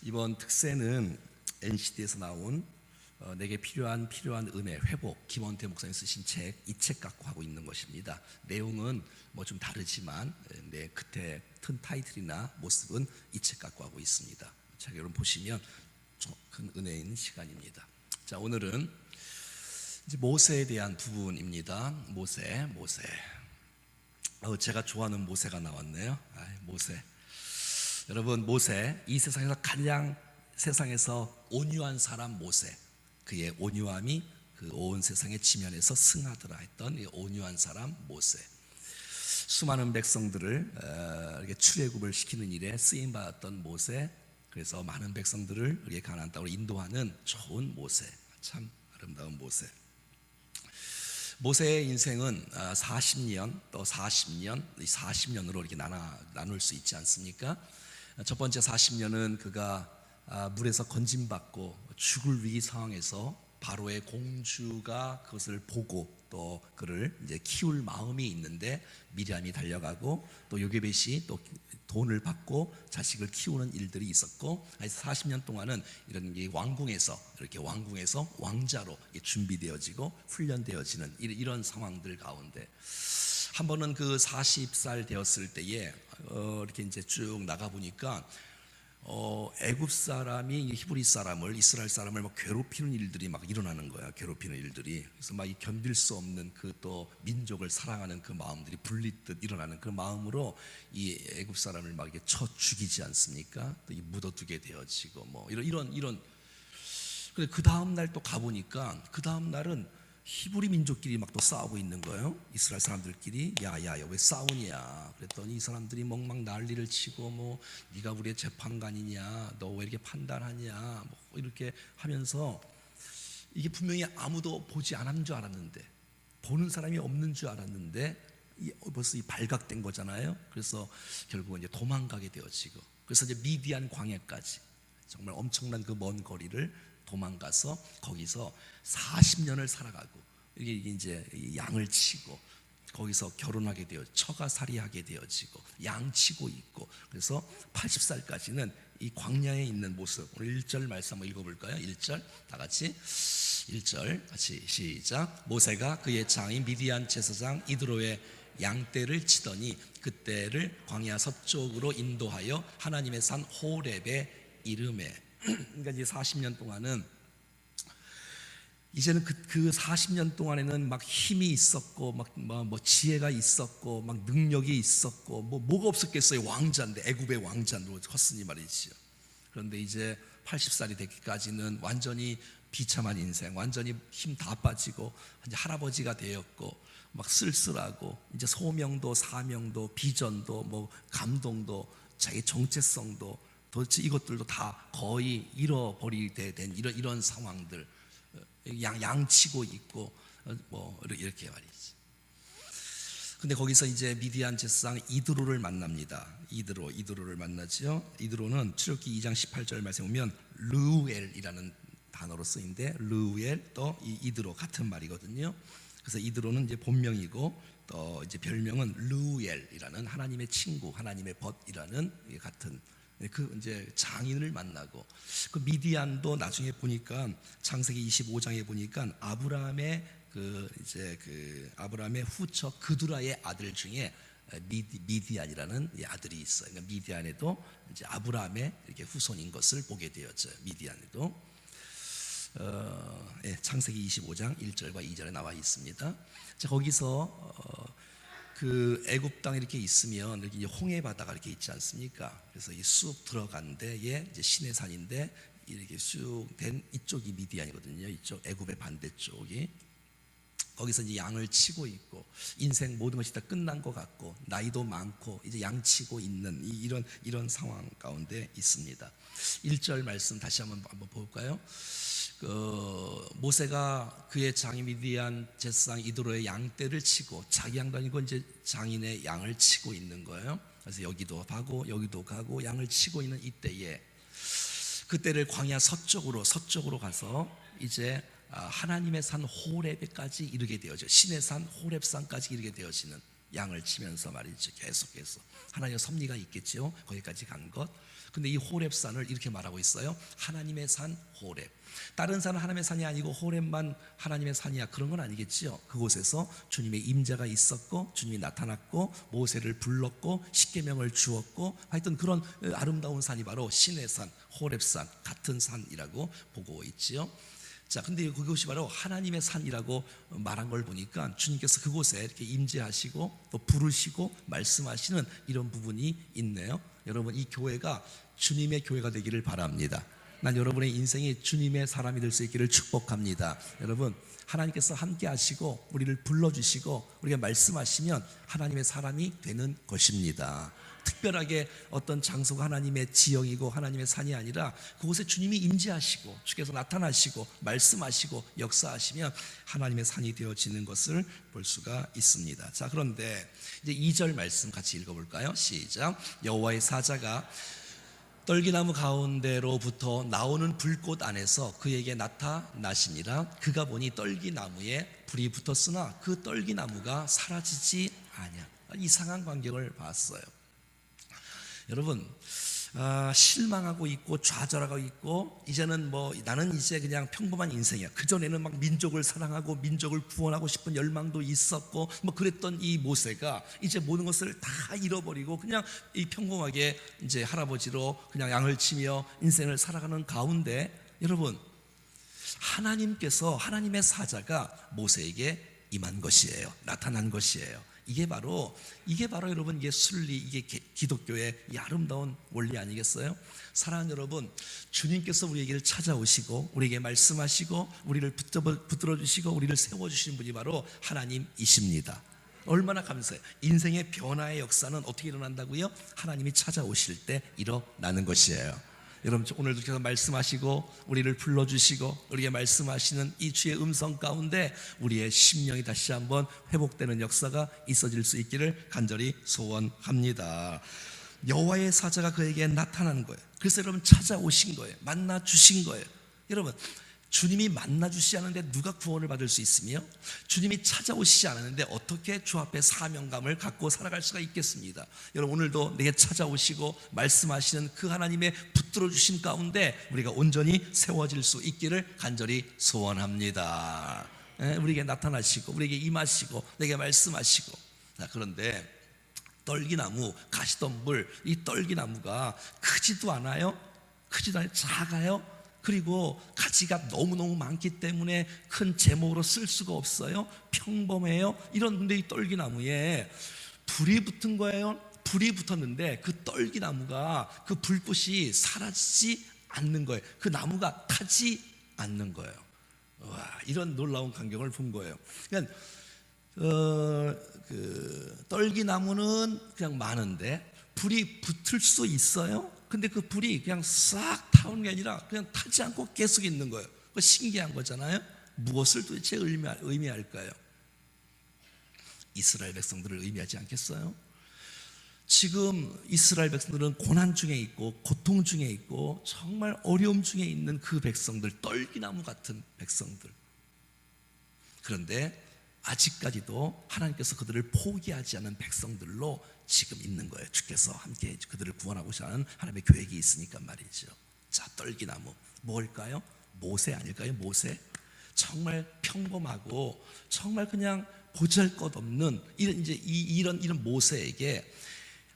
이번 특세는 NCD에서 나온 내게 필요한 은혜 회복, 김원태 목사님 쓰신 책, 이 책 갖고 하고 있는 것입니다. 내용은 뭐 좀 다르지만 내 그때 튼 타이틀이나 모습은 이 책 갖고 하고 있습니다. 자, 여러분 보시면 좀 큰 은혜 있는 시간입니다. 자, 오늘은 이제 모세에 대한 부분입니다. 모세. 제가 좋아하는 모세가 나왔네요. 모세. 여러분, 모세, 이 세상에서 가장 세상에서 온유한 사람 모세. 그의 온유함이 그 온 세상의 지면에서 승하더라 했던 이 온유한 사람 모세. 수많은 백성들을 이렇게 출애굽을 시키는 일에 쓰임 받았던 모세. 그래서 많은 백성들을 이렇게 가나안 땅으로 인도하는 좋은 모세. 참 아름다운 모세. 모세의 인생은 40년 또 40년, 40년으로 이렇게 나눌 수 있지 않습니까? 첫 번째 40년은 그가 물에서 건짐받고 죽을 위기 상황에서 바로의 공주가 그것을 보고 또 그를 이제 키울 마음이 있는데 미리암이 달려가고 또 요게벳이 또 돈을 받고 자식을 키우는 일들이 있었고, 40년 동안은 이런 왕궁에서 이렇게 왕자로 준비되어지고 훈련되어지는 이런 상황들 가운데 한 번은 그 40살 되었을 때에 이렇게 이제 쭉 나가 보니까 애굽 사람이 히브리 사람을, 이스라엘 사람을 막 괴롭히는 일들이 막 일어나는 거야. 괴롭히는 일들이. 그래서 막 견딜 수 없는 그 또 민족을 사랑하는 그 마음들이 불리듯 일어나는 그 마음으로 이 애굽 사람을 막 이렇게 쳐 죽이지 않습니까? 또 묻어두게 되어지고 뭐 이런. 근데 그 다음 날 또 가보니까 그 다음 날은 히브리 민족끼리 막 또 싸우고 있는 거예요. 이스라엘 사람들끼리. 야야 왜 싸우냐 그랬더니 이 사람들이 막 난리를 치고 뭐 네가 우리의 재판관이냐, 너 왜 이렇게 판단하냐 뭐 이렇게 하면서, 이게 분명히 아무도 보지 않은 줄 알았는데, 보는 사람이 없는 줄 알았는데 벌써 발각된 거잖아요. 그래서 결국은 이제 도망가게 되어지고, 그래서 이제 미디안 광야까지 정말 엄청난 그 먼 거리를 도망가서 거기서 40년을 살아가고, 이게 이제 양을 치고 거기서 결혼하게 되어 처가살이하게 되어지고 양치고 있고, 그래서 80살까지는 이 광야에 있는 모습. 오늘 1절 말씀 한번 읽어볼까요? 1절 다 같이. 1절 같이 시작. 모세가 그의 장인 미디안 제사장 이드로의 양떼를 치더니 그떼를 광야 서쪽으로 인도하여 하나님의 산 호렙에 이르매. 그러니까 이제 40년 동안은, 이제는 그 40년 동안에는 막 힘이 있었고 뭐 지혜가 있었고 막 능력이 있었고 뭐가 없었겠어요. 왕자인데, 애굽의 왕자로 컸으니 말이지요. 그런데 이제 80살이 되기까지는 완전히 비참한 인생, 완전히 힘 다 빠지고 이제 할아버지가 되었고 막 쓸쓸하고, 이제 소명도 사명도 비전도 뭐 감동도 자기 정체성도 도대체 이것들도 다 거의 잃어버리게 된 이런 상황들. 양치고 있고 뭐 이렇게 말이지. 근데 거기서 이제 미디안 제사장 이드로를 만납니다. 이드로를 만나죠. 이드로는 출애굽기 2장 18절 말씀에 보면 르우엘이라는 단어로 쓰인데, 르우엘 또 이드로 같은 말이거든요. 그래서 이드로는 이제 본명이고 또 이제 별명은 르우엘이라는 하나님의 친구, 하나님의 벗이라는 같은 그 이제 장인을 만나고, 그 미디안도 나중에 보니까 창세기 25장에 보니까 아브라함의 아브라함의 후처 그두라의 아들 중에 미디안이라는 아들이 있어요. 그러니까 미디안에도 이제 아브라함의 이렇게 후손인 것을 보게 되었죠. 미디안에도 창세기 25장 1절과 2절에 나와 있습니다. 자, 거기서 그 애굽 땅에 이렇게 있으면 이렇게 이제 홍해 바다가 이렇게 있지 않습니까? 그래서 이 쑥 들어간 데에 이제 시내산인데 이렇게 쑥 된 이쪽이 미디안이거든요. 이쪽 애굽의 반대쪽이. 거기서 이제 양을 치고 있고, 인생 모든 것이 다 끝난 것 같고 나이도 많고 이제 양치고 있는 이런 상황 가운데 있습니다. 1절 말씀 다시 한번 볼까요? 모세가 그의 장인 미디안 제사장 이드로의 양떼를 치고, 자기 양도 아니고 이제 장인의 양을 치고 있는 거예요. 그래서 여기도 가고 양을 치고 있는 이때에 그때를 광야 서쪽으로 가서 이제 하나님의 산 호렙까지 이르게 되어져, 신의 산 호렙산까지 이르게 되어지는 양을 치면서 말이죠. 계속해서 하나님의 섭리가 있겠죠. 거기까지 간 것. 근데 이 호렙산을 이렇게 말하고 있어요. 하나님의 산 호렙. 다른 산은 하나님의 산이 아니고 호렙만 하나님의 산이야, 그런 건 아니겠지요. 그곳에서 주님의 임재가 있었고 주님이 나타났고 모세를 불렀고 십계명을 주었고 하여튼 그런 아름다운 산이 바로 신의 산, 호렙산, 같은 산이라고 보고 있지요. 자, 근데 그것이 바로 하나님의 산이라고 말한 걸 보니까 주님께서 그곳에 이렇게 임재하시고 또 부르시고 말씀하시는 이런 부분이 있네요. 여러분, 이 교회가 주님의 교회가 되기를 바랍니다. 난 여러분의 인생이 주님의 사람이 될 수 있기를 축복합니다. 여러분, 하나님께서 함께 하시고 우리를 불러주시고 우리가 말씀하시면 하나님의 사람이 되는 것입니다. 특별하게 어떤 장소가 하나님의 지역이고 하나님의 산이 아니라 그곳에 주님이 임재하시고 주께서 나타나시고 말씀하시고 역사하시면 하나님의 산이 되어지는 것을 볼 수가 있습니다. 자, 그런데 이제 2절 말씀 같이 읽어볼까요? 시작. 여호와의 사자가 떨기나무 가운데로부터 나오는 불꽃 안에서 그에게 나타나시니라. 그가 보니 떨기나무에 불이 붙었으나 그 떨기나무가 사라지지 아니하. 이상한 광경을 봤어요. 여러분, 실망하고 있고 좌절하고 있고 이제는 나는 이제 그냥 평범한 인생이야. 그전에는 막 민족을 사랑하고 민족을 구원하고 싶은 열망도 있었고 그랬던 이 모세가 이제 모든 것을 다 잃어버리고 그냥 이 평범하게 이제 할아버지로 그냥 양을 치며 인생을 살아가는 가운데, 여러분, 하나님께서, 하나님의 사자가 모세에게 임한 것이에요. 나타난 것이에요. 이게 바로 여러분, 이게 순리, 이게 기독교의 이 아름다운 원리 아니겠어요? 사랑하는 여러분, 주님께서 우리에게 찾아오시고 우리에게 말씀하시고 우리를 붙들어 주시고 우리를 세워 주시는 분이 바로 하나님이십니다. 얼마나 감사해요. 인생의 변화의 역사는 어떻게 일어난다고요? 하나님이 찾아오실 때 일어나는 것이에요. 여러분, 오늘도 계속 말씀하시고 우리를 불러주시고 우리에게 말씀하시는 이 주의 음성 가운데 우리의 심령이 다시 한번 회복되는 역사가 있어질 수 있기를 간절히 소원합니다. 여호와의 사자가 그에게 나타난 거예요. 그래서 여러분, 찾아오신 거예요. 만나 주신 거예요. 여러분, 주님이 만나 주시지 않는데 누가 구원을 받을 수 있으며 주님이 찾아오시지 않았는데 어떻게 주 앞에 사명감을 갖고 살아갈 수가 있겠습니까? 여러분, 오늘도 내게 찾아오시고 말씀하시는 그 하나님의 붙들어 주심 가운데 우리가 온전히 세워질 수 있기를 간절히 소원합니다. 우리에게 나타나시고 우리에게 임하시고 내게 말씀하시고. 자, 그런데 떨기나무, 가시덤불, 이 떨기나무가 크지도 않아요. 작아요. 그리고 가지가 너무너무 많기 때문에 큰 제목으로 쓸 수가 없어요. 평범해요. 이런데 이 떨기나무에 불이 붙은 거예요. 불이 붙었는데 그 떨기나무가, 그 불꽃이 사라지지 않는 거예요. 그 나무가 타지 않는 거예요. 와, 이런 놀라운 광경을 본 거예요. 그러니까 그 떨기나무는 그냥 많은데 불이 붙을 수 있어요. 근데 그 불이 그냥 싹 타오는 게 아니라 그냥 타지 않고 계속 있는 거예요. 그거 신기한 거잖아요. 무엇을 도대체 의미할까요? 이스라엘 백성들을 의미하지 않겠어요? 지금 이스라엘 백성들은 고난 중에 있고 고통 중에 있고 정말 어려움 중에 있는 그 백성들, 떨기나무 같은 백성들. 그런데 아직까지도 하나님께서 그들을 포기하지 않은 백성들로 지금 있는 거예요. 주께서 함께 그들을 구원하고자 하는 하나님의 계획이 있으니까 말이죠. 자, 떨기나무 뭘까요? 모세 아닐까요? 모세. 정말 평범하고 정말 그냥 보잘것없는 이런 모세에게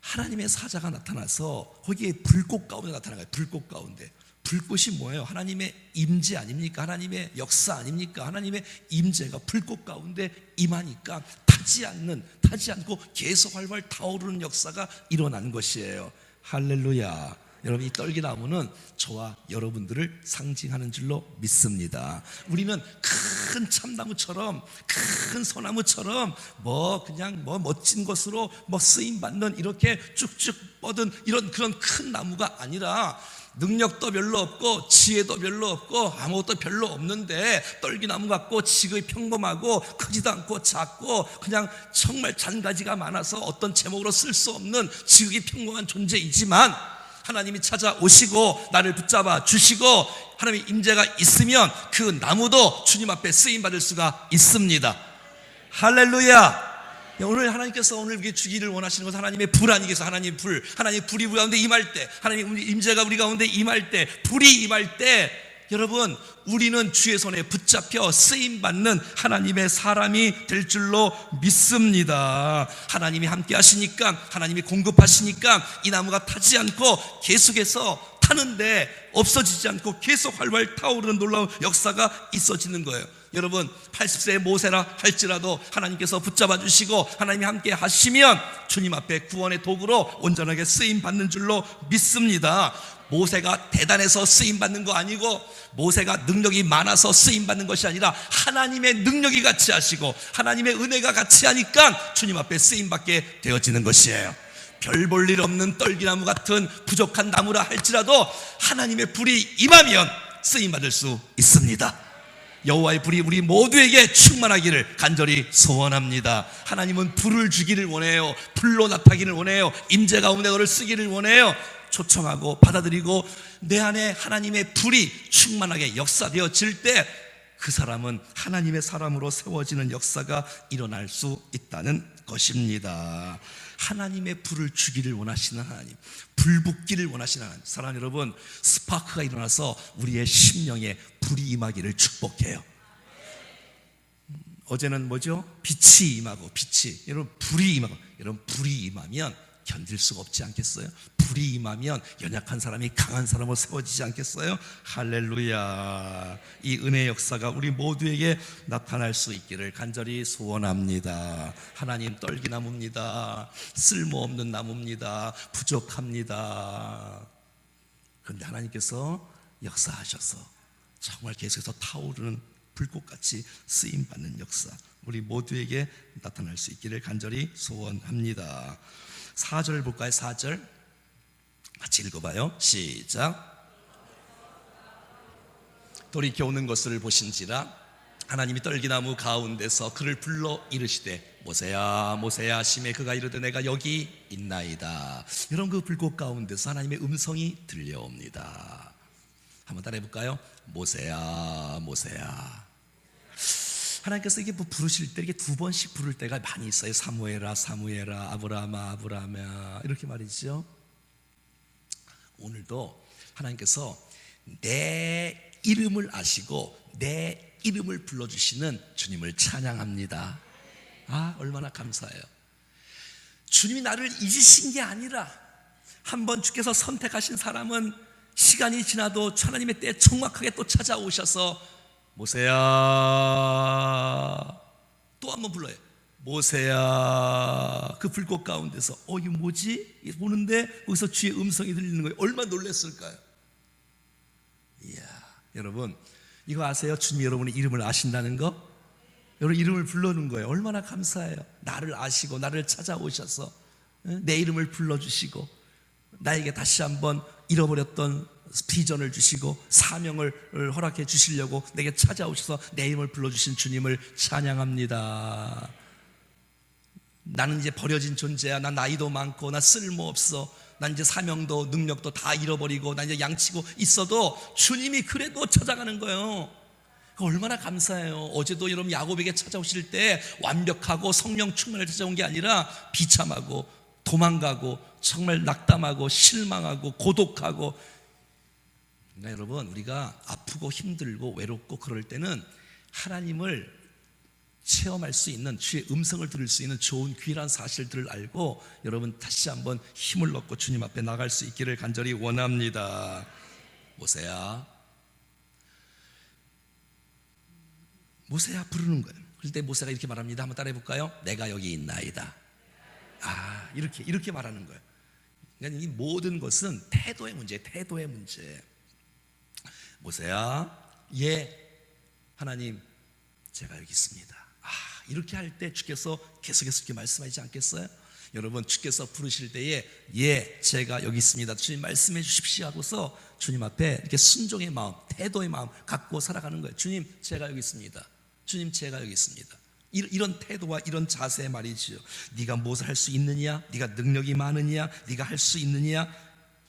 하나님의 사자가 나타나서 거기에 불꽃 가운데 나타나요. 불꽃 가운데. 불꽃이 뭐예요? 하나님의 임재 아닙니까? 하나님의 역사 아닙니까? 하나님의 임재가 불꽃 가운데 임하니까 타지 않고 계속 활활 타오르는 역사가 일어난 것이에요. 할렐루야. 여러분, 이 떨기나무는 저와 여러분들을 상징하는 줄로 믿습니다. 우리는 큰 참나무처럼, 큰 소나무처럼 그냥 멋진 것으로 쓰임 받는 이렇게 쭉쭉 뻗은 그런 큰 나무가 아니라 능력도 별로 없고 지혜도 별로 없고 아무것도 별로 없는데 떨기나무 같고 지극히 평범하고 크지도 않고 작고 그냥 정말 잔가지가 많아서 어떤 제목으로 쓸 수 없는 지극히 평범한 존재이지만 하나님이 찾아오시고 나를 붙잡아 주시고 하나님의 임재가 있으면 그 나무도 주님 앞에 쓰임받을 수가 있습니다. 할렐루야. 오늘 하나님께서 오늘 우리에게 주기를 원하시는 것은 하나님의 불 아니겠어요? 하나님의 불, 하나님의 불이 우리 가운데 임할 때, 하나님 임재가 우리 가운데 임할 때, 불이 임할 때, 여러분 우리는 주의 손에 붙잡혀 쓰임받는 하나님의 사람이 될 줄로 믿습니다. 하나님이 함께 하시니까, 하나님이 공급하시니까 이 나무가 타지 않고 계속해서 타는데 없어지지 않고 계속 활활 타오르는 놀라운 역사가 있어지는 거예요. 여러분 80세의 모세라 할지라도 하나님께서 붙잡아 주시고 하나님이 함께 하시면 주님 앞에 구원의 도구로 온전하게 쓰임받는 줄로 믿습니다. 모세가 대단해서 쓰임받는 거 아니고, 모세가 능력이 많아서 쓰임받는 것이 아니라 하나님의 능력이 같이 하시고 하나님의 은혜가 같이 하니까 주님 앞에 쓰임받게 되어지는 것이에요. 별 볼 일 없는 떨기나무 같은 부족한 나무라 할지라도 하나님의 불이 임하면 쓰임받을 수 있습니다. 여호와의 불이 우리 모두에게 충만하기를 간절히 소원합니다. 하나님은 불을 주기를 원해요. 불로 나타나기를 원해요. 임재 가운데 너를 쓰기를 원해요. 초청하고 받아들이고 내 안에 하나님의 불이 충만하게 역사되어질 때 그 사람은 하나님의 사람으로 세워지는 역사가 일어날 수 있다는 것입니다. 하나님의 불을 주기를 원하시는 하나님, 불 붙기를 원하시는 하나님. 사랑하는 여러분, 스파크가 일어나서 우리의 심령에 불이 임하기를 축복해요. 어제는 뭐죠? 빛이 임하고, 빛이, 여러분 불이 임하고, 여러분 불이 임하면 견딜 수가 없지 않겠어요? 불이 임하면 연약한 사람이 강한 사람으로 세워지지 않겠어요? 할렐루야. 이 은혜의 역사가 우리 모두에게 나타날 수 있기를 간절히 소원합니다. 하나님, 떨기나무입니다. 쓸모없는 나무입니다. 부족합니다. 그런데 하나님께서 역사하셔서 정말 계속해서 타오르는 불꽃같이 쓰임받는 역사, 우리 모두에게 나타날 수 있기를 간절히 소원합니다. 4절 볼까요? 4절 같이 읽어봐요. 시작. 돌이켜 오는 것을 보신지라 하나님이 떨기나무 가운데서 그를 불러 이르시되 모세야 모세야 하시매 그가 이르되 내가 여기 있나이다. 여러분 그 불꽃 가운데서 하나님의 음성이 들려옵니다. 한번 따라해 볼까요? 모세야 모세야. 하나님께서 이게 부르실 때 이게 두 번씩 부를 때가 많이 있어요. 사무엘아 사무엘아, 아브라함아 아브라함아, 이렇게 말이죠. 오늘도 하나님께서 내 이름을 아시고 내 이름을 불러주시는 주님을 찬양합니다. 아, 얼마나 감사해요. 주님이 나를 잊으신 게 아니라 한번 주께서 선택하신 사람은 시간이 지나도 하나님의 때에 정확하게 또 찾아오셔서 모세야, 또 한 번 불러요. 모세야. 그 불꽃 가운데서 이게 뭐지? 보는데 거기서 주의 음성이 들리는 거예요. 얼마나 놀랐을까요? 이야, 여러분 이거 아세요? 주님이 여러분의 이름을 아신다는 거? 여러분 이름을 부르는 거예요. 얼마나 감사해요. 나를 아시고 나를 찾아오셔서 내 이름을 불러주시고 나에게 다시 한번 잃어버렸던 비전을 주시고 사명을 허락해 주시려고 내게 찾아오셔서 내 이름을 불러주신 주님을 찬양합니다. 나는 이제 버려진 존재야. 나 나이도 많고 나 쓸모없어. 난 이제 사명도 능력도 다 잃어버리고 난 이제 양치고 있어도 주님이 그래도 찾아가는 거예요. 얼마나 감사해요. 어제도 여러분 야곱에게 찾아오실 때 완벽하고 성령 충만을 찾아온 게 아니라 비참하고 도망가고 정말 낙담하고 실망하고 고독하고. 그러니까 여러분 우리가 아프고 힘들고 외롭고 그럴 때는 하나님을 체험할 수 있는, 주의 음성을 들을 수 있는 좋은 귀한 사실들을 알고 여러분 다시 한번 힘을 얻고 주님 앞에 나갈 수 있기를 간절히 원합니다. 모세야 모세야 부르는 거예요. 그럴 때 모세가 이렇게 말합니다. 한번 따라해 볼까요? 내가 여기 있나이다. 아, 이렇게 말하는 거예요. 그러니까 이 모든 것은 태도의 문제예요. 태도의 문제. 모세야, 예, 하나님 제가 여기 있습니다. 아, 이렇게 할 때 주께서 계속해서 이렇게 말씀하지 않겠어요? 여러분 주께서 부르실 때에 예, 제가 여기 있습니다. 주님 말씀해 주십시오 하고서 주님 앞에 이렇게 순종의 마음, 태도의 마음 갖고 살아가는 거예요. 주님 제가 여기 있습니다. 주님 제가 여기 있습니다. 이런 태도와 이런 자세 말이지요. 네가 무엇을 할 수 있느냐, 네가 능력이 많으냐, 네가 할 수 있느냐,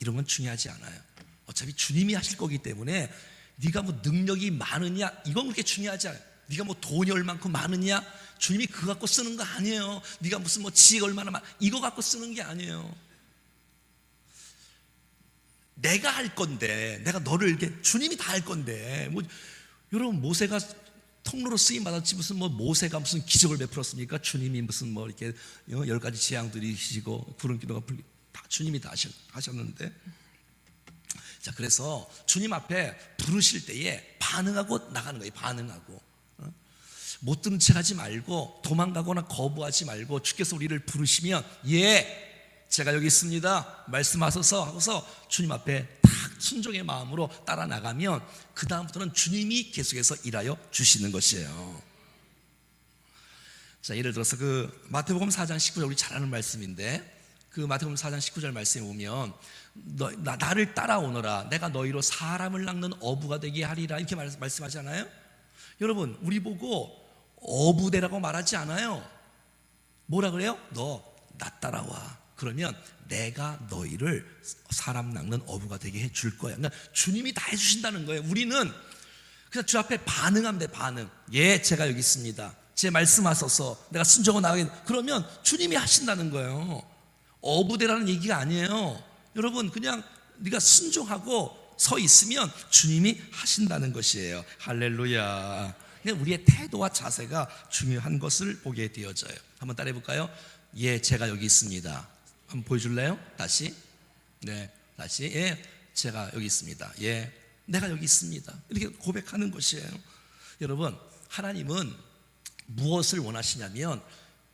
이런 건 중요하지 않아요. 어차피 주님이 하실 거기 때문에 네가 뭐 능력이 많으냐 이건 그렇게 중요하지 않아요. 네가 뭐 돈이 얼만큼 많으냐? 주님이 그거 갖고 쓰는 거 아니에요. 네가 무슨 뭐 지혜가 얼마나 많아, 이거 갖고 쓰는 게 아니에요. 내가 할 건데, 내가 너를 이렇게, 주님이 다 할 건데, 뭐 여러분, 모세가 통로로 쓰임 받았지 무슨 뭐 모세가 무슨 기적을 베풀었습니까? 주님이 무슨 뭐 이렇게 10가지 재앙들이 시고 구름 기둥가 불, 다 주님이 다 하셨는데, 자, 그래서 주님 앞에 부르실 때에 반응하고 나가는 거예요. 반응하고. 못 들은 척 하지 말고, 도망가거나 거부하지 말고, 주께서 우리를 부르시면 예, 제가 여기 있습니다 말씀하소서 하고서 주님 앞에 딱 순종의 마음으로 따라 나가면 그 다음부터는 주님이 계속해서 일하여 주시는 것이에요. 자, 예를 들어서 그 마태복음 4장 19절, 우리 잘 아는 말씀인데, 그 마태복음 4장 19절 말씀에 보면 나를 따라오너라, 내가 너희로 사람을 낚는 어부가 되게 하리라, 이렇게 말씀하잖아요. 여러분, 우리 보고 어부되라고 말하지 않아요. 뭐라 그래요? 너 나 따라와. 그러면 내가 너희를 사람 낚는 어부가 되게 해줄 거야. 그러니까 주님이 다 해주신다는 거예요. 우리는 그냥 주 앞에 반응하면 돼. 반응. 예, 제가 여기 있습니다. 제 말씀하소서. 내가 순종하고 나가겠다. 그러면 주님이 하신다는 거예요. 어부되라는 얘기가 아니에요. 여러분, 그냥 네가 순종하고 서 있으면 주님이 하신다는 것이에요. 할렐루야. 그냥 우리의 태도와 자세가 중요한 것을 보게 되어져요. 한번 따라해 볼까요? 예, 제가 여기 있습니다. 한번 보여줄래요? 다시. 네, 다시. 예, 제가 여기 있습니다. 예, 내가 여기 있습니다. 이렇게 고백하는 것이에요. 여러분, 하나님은 무엇을 원하시냐면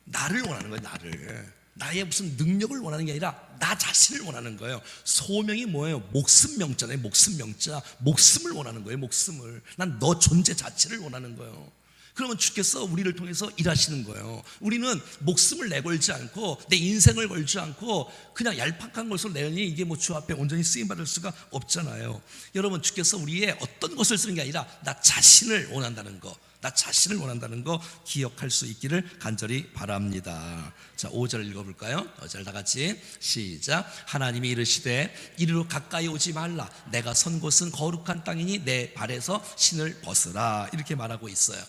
나를 원하는 거예요. 나를. 나의 무슨 능력을 원하는 게 아니라 나 자신을 원하는 거예요. 소명이 뭐예요? 목숨 명자네. 목숨 명자. 목숨을 원하는 거예요. 목숨을. 난 너 존재 자체를 원하는 거예요. 그러면 주께서 우리를 통해서 일하시는 거예요. 우리는 목숨을 내걸지 않고 내 인생을 걸지 않고 그냥 얄팍한 것을 내니 이게 뭐 주 앞에 온전히 쓰임받을 수가 없잖아요. 여러분, 주께서 우리의 어떤 것을 쓰는 게 아니라 나 자신을 원한다는 거, 나 자신을 원한다는 거 기억할 수 있기를 간절히 바랍니다. 자, 5절 읽어볼까요? 5절 다 같이 시작. 하나님이 이르시되 이리로 가까이 오지 말라, 내가 선 곳은 거룩한 땅이니 내 발에서 신을 벗으라, 이렇게 말하고 있어요.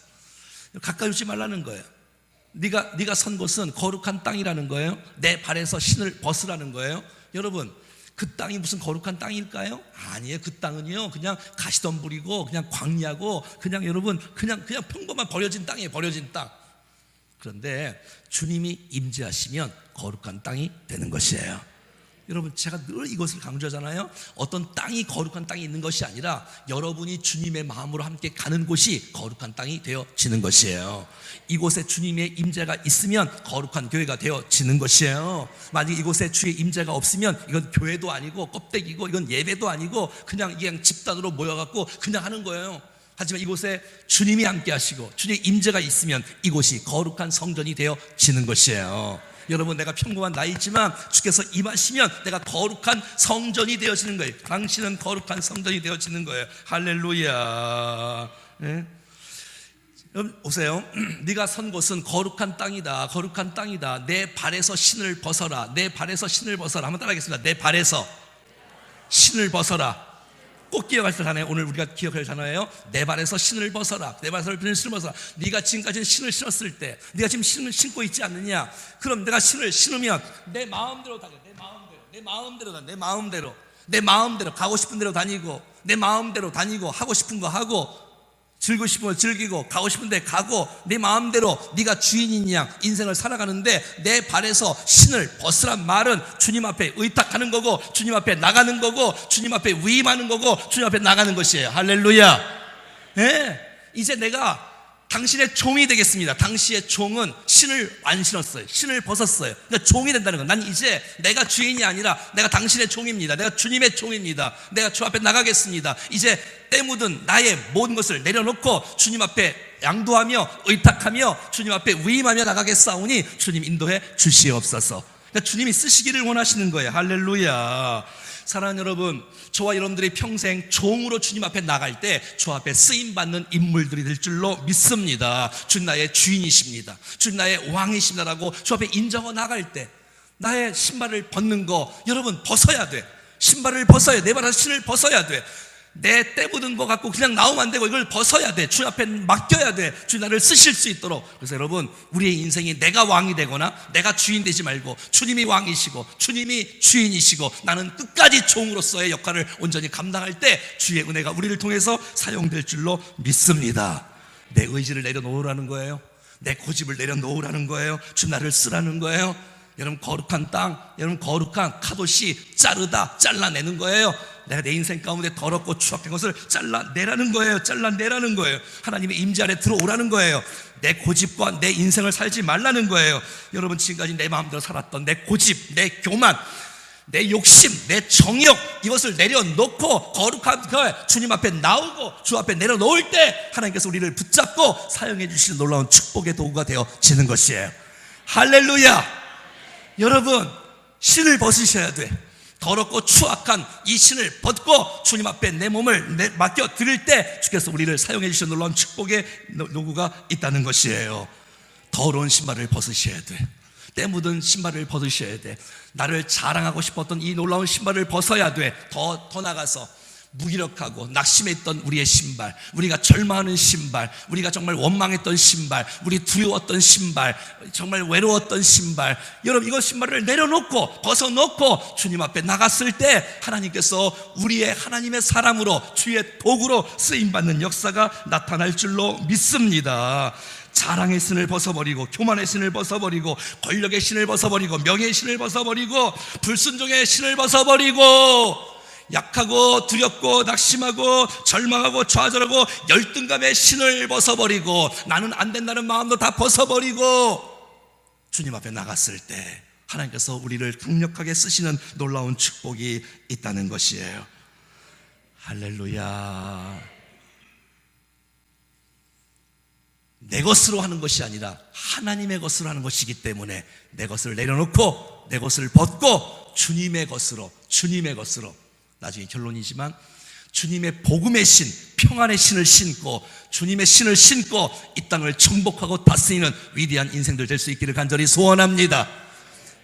가까이 오지 말라는 거예요. 네가 선 곳은 거룩한 땅이라는 거예요. 내 발에서 신을 벗으라는 거예요. 여러분, 그 땅이 무슨 거룩한 땅일까요? 아니에요. 그 땅은요, 그냥 가시덤불이고 그냥 광야고 그냥 여러분 그냥 평범한 버려진 땅이에요. 버려진 땅. 그런데 주님이 임재하시면 거룩한 땅이 되는 것이에요. 여러분, 제가 늘 이것을 강조하잖아요. 어떤 땅이 거룩한 땅이 있는 것이 아니라 여러분이 주님의 마음으로 함께 가는 곳이 거룩한 땅이 되어지는 것이에요. 이곳에 주님의 임재가 있으면 거룩한 교회가 되어지는 것이에요. 만약 이곳에 주의 임재가 없으면 이건 교회도 아니고 껍데기고 이건 예배도 아니고 그냥 집단으로 모여갖고 그냥 하는 거예요. 하지만 이곳에 주님이 함께 하시고 주님의 임재가 있으면 이곳이 거룩한 성전이 되어지는 것이에요. 여러분, 내가 평범한 나이지만 주께서 임하시면 내가 거룩한 성전이 되어지는 거예요. 당신은 거룩한 성전이 되어지는 거예요. 할렐루야. 네? 여러분 보세요. 네가 선 곳은 거룩한 땅이다. 거룩한 땅이다. 내 발에서 신을 벗어라. 내 발에서 신을 벗어라. 한번 따라하겠습니다. 내 발에서 신을 벗어라. 꼭 기억할 단어예요. 오늘 우리가 기억할 단어예요. 내 발에서 신을 벗어라. 내 발에서 신을 벗어라. 네가 지금까지 신을 신었을 때, 네가 지금 신을 신고 있지 않느냐? 그럼 내가 신을 신으면 내 마음대로 다녀. 내 마음대로 가고 싶은 대로 다니고, 내 마음대로 다니고, 하고 싶은 거 하고, 즐기고 싶은 거 즐기고, 가고 싶은 데 가고, 내 마음대로 네가 주인인 양 인생을 살아가는데 내 발에서 신을 벗으란 말은 주님 앞에 의탁하는 거고, 주님 앞에 나가는 거고, 주님 앞에 위임하는 거고, 주님 앞에 나가는 것이에요. 할렐루야. 네. 이제 내가 당신의 종이 되겠습니다. 당시의 종은 신을 안 신었어요. 신을 벗었어요. 그러니까 종이 된다는 거예요. 난 이제 내가 주인이 아니라 내가 당신의 종입니다. 내가 주님의 종입니다. 내가 주 앞에 나가겠습니다. 이제 때 묻은 나의 모든 것을 내려놓고 주님 앞에 양도하며 의탁하며 주님 앞에 위임하며 나가겠사오니 주님 인도해 주시옵소서. 그러니까 주님이 쓰시기를 원하시는 거예요. 할렐루야. 사랑하는 여러분, 저와 여러분들이 평생 종으로 주님 앞에 나갈 때 주 앞에 쓰임받는 인물들이 될 줄로 믿습니다. 주님 나의 주인이십니다. 주님 나의 왕이십니다라고 주 앞에 인정하고 나갈 때 나의 신발을 벗는 거, 여러분 벗어야 돼. 신발을 벗어야 돼. 내 발에서 신을 벗어야 돼. 내 때 묻은 거 갖고 그냥 나오면 안 되고 이걸 벗어야 돼. 주님 앞에 맡겨야 돼. 주님 나를 쓰실 수 있도록. 그래서 여러분, 우리의 인생이 내가 왕이 되거나 내가 주인 되지 말고 주님이 왕이시고 주님이 주인이시고 나는 끝까지 종으로서의 역할을 온전히 감당할 때 주의 은혜가 우리를 통해서 사용될 줄로 믿습니다. 내 의지를 내려놓으라는 거예요. 내 고집을 내려놓으라는 거예요. 주님 나를 쓰라는 거예요. 여러분, 거룩한 땅, 여러분 거룩한 카도시 잘라내는 거예요. 내가 내 인생 가운데 더럽고 추악한 것을 잘라내라는 거예요. 잘라내라는 거예요. 하나님의 임재 아래 들어오라는 거예요. 내 고집과 내 인생을 살지 말라는 거예요. 여러분, 지금까지 내 마음대로 살았던 내 고집, 내 교만, 내 욕심, 내 정욕, 이것을 내려놓고 거룩한 주님 앞에 나오고 주 앞에 내려놓을 때 하나님께서 우리를 붙잡고 사용해 주시는 놀라운 축복의 도구가 되어지는 것이에요. 할렐루야. 여러분, 신을 벗으셔야 돼. 더럽고 추악한 이 신을 벗고 주님 앞에 내 몸을 맡겨 드릴 때 주께서 우리를 사용해 주시는 놀라운 축복의 도구가 있다는 것이에요. 더러운 신발을 벗으셔야 돼. 때 묻은 신발을 벗으셔야 돼. 나를 자랑하고 싶었던 이 놀라운 신발을 벗어야 돼. 더 나가서 무기력하고 낙심했던 우리의 신발, 우리가 절망하는 신발, 우리가 정말 원망했던 신발, 우리 두려웠던 신발, 정말 외로웠던 신발, 여러분 이거 신발을 내려놓고 벗어놓고 주님 앞에 나갔을 때 하나님께서 우리의 하나님의 사람으로 주의 도구로 쓰임받는 역사가 나타날 줄로 믿습니다. 자랑의 신을 벗어버리고 교만의 신을 벗어버리고 권력의 신을 벗어버리고 명예의 신을 벗어버리고 불순종의 신을 벗어버리고 약하고 두렵고 낙심하고 절망하고 좌절하고 열등감의 신을 벗어버리고 나는 안 된다는 마음도 다 벗어버리고 주님 앞에 나갔을 때 하나님께서 우리를 강력하게 쓰시는 놀라운 축복이 있다는 것이에요. 할렐루야. 내 것으로 하는 것이 아니라 하나님의 것으로 하는 것이기 때문에 내 것을 내려놓고 내 것을 벗고 주님의 것으로 나중에 결론이지만 주님의 복음의 신, 평안의 신을 신고 주님의 신을 신고 이 땅을 정복하고 다스리는 위대한 인생들 될 수 있기를 간절히 소원합니다.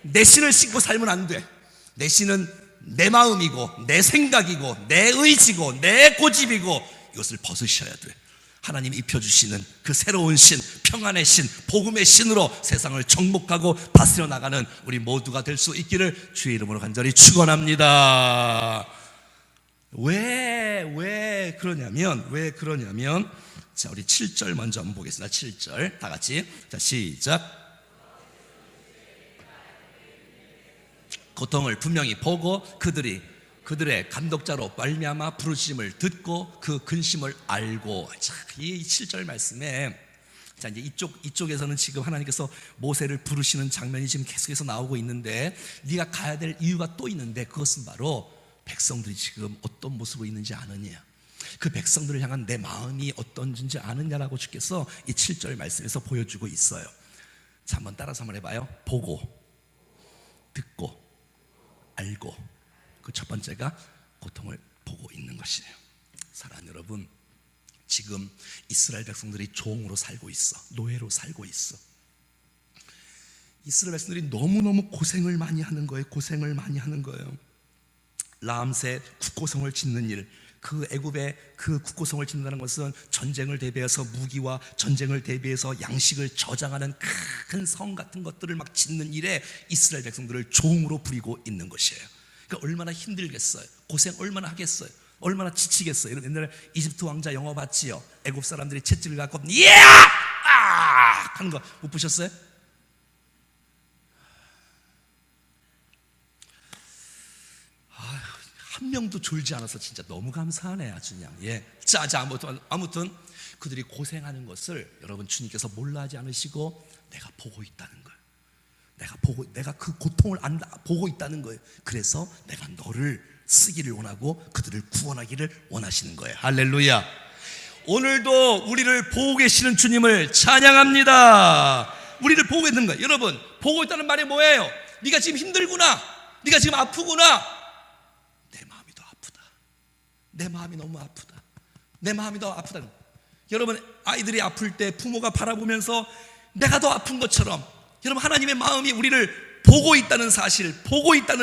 내 신을 신고 살면 안 돼. 내 신은 내 마음이고 내 생각이고 내 의지고 내 고집이고 이것을 벗으셔야 돼. 하나님이 입혀주시는 그 새로운 신, 평안의 신, 복음의 신으로 세상을 정복하고 다스려 나가는 우리 모두가 될 수 있기를 주의 이름으로 간절히 축원합니다. 왜 그러냐면 자, 우리 7절 먼저 한번 보겠습니다. 7절 다 같이. 자, 시작. 고통을 분명히 보고 그들의 감독자로 말미암아 부르심을 듣고 그 근심을 알고. 자, 이 7절 말씀에 자, 이제 이쪽에서는 지금 하나님께서 모세를 부르시는 장면이 지금 계속해서 나오고 있는데 네가 가야 될 이유가 또 있는데 그것은 바로 백성들이 지금 어떤 모습으로 있는지 아느냐, 그 백성들을 향한 내 마음이 어떤지 아느냐라고 주께서 이 7절 말씀에서 보여주고 있어요. 자, 한번 따라서 한번 해봐요. 보고, 듣고, 알고. 그 첫 번째가 고통을 보고 있는 것이에요. 사랑하는 여러분, 지금 이스라엘 백성들이 종으로 살고 있어. 노예로 살고 있어. 이스라엘 백성들이 너무너무 고생을 많이 하는 거예요. 라암새 국고성을 짓는 일, 그 애굽의 그 국고성을 짓는다는 것은 전쟁을 대비해서 무기와 전쟁을 대비해서 양식을 저장하는 큰 성 같은 것들을 막 짓는 일에 이스라엘 백성들을 종으로 부리고 있는 것이에요. 그러니까 얼마나 힘들겠어요. 고생 얼마나 하겠어요. 얼마나 지치겠어요. 여러분 옛날에 이집트 왕자 영화 봤지요? 애굽 사람들이 채찍을 갖고 하는 거 못 보셨어요? 한 명도 졸지 않아서 진짜 너무 감사하네 아주 그냥. 예. 자, 아무튼 그들이 고생하는 것을 여러분 주님께서 몰라 하지 않으시고 내가 보고 있다는 거예요. 내가 그 고통을 보고 있다는 거예요. 그래서 내가 너를 쓰기를 원하고 그들을 구원하기를 원하시는 거예요. 할렐루야. 오늘도 우리를 보고 계시는 주님을 찬양합니다. 우리를 보고 있는 거예요. 여러분, 보고 있다는 말이 뭐예요? 네가 지금 힘들구나, 네가 지금 아프구나. 내 마음이 너무 아프다. 내 마음이 더 아프다. 여러분, 아이들이 아플 때 부모가 바라보면서 내가 더 아픈 것처럼 여러분 하나님의 마음이 우리를 보고 있다는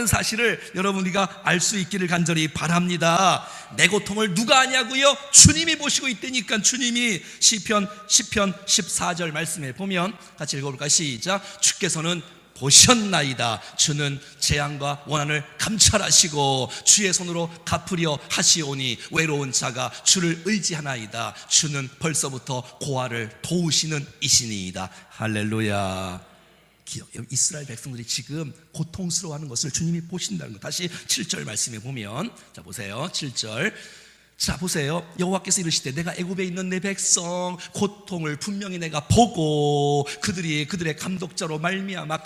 사실을 여러분 우리가 알 수 있기를 간절히 바랍니다. 내 고통을 누가 아냐고요? 주님이 보시고 있다니까. 주님이 시편 14절 말씀에 보면 같이 읽어볼까? 시작. 주께서는 보셨나이다. 주는 재앙과 원한을 감찰하시고 주의 손으로 갚으려 하시오니 외로운 자가 주를 의지하나이다. 주는 벌써부터 고아를 도우시는 이시니이다. 할렐루야. 이스라엘 백성들이 지금 고통스러워하는 것을 주님이 보신다는 것. 다시 7절 말씀에 보면, 자 보세요. 7절. 자 보세요. 여호와께서 이르시되 내가 애굽에 있는 내 백성 고통을 분명히 내가 보고 그들의 감독자로 말미암아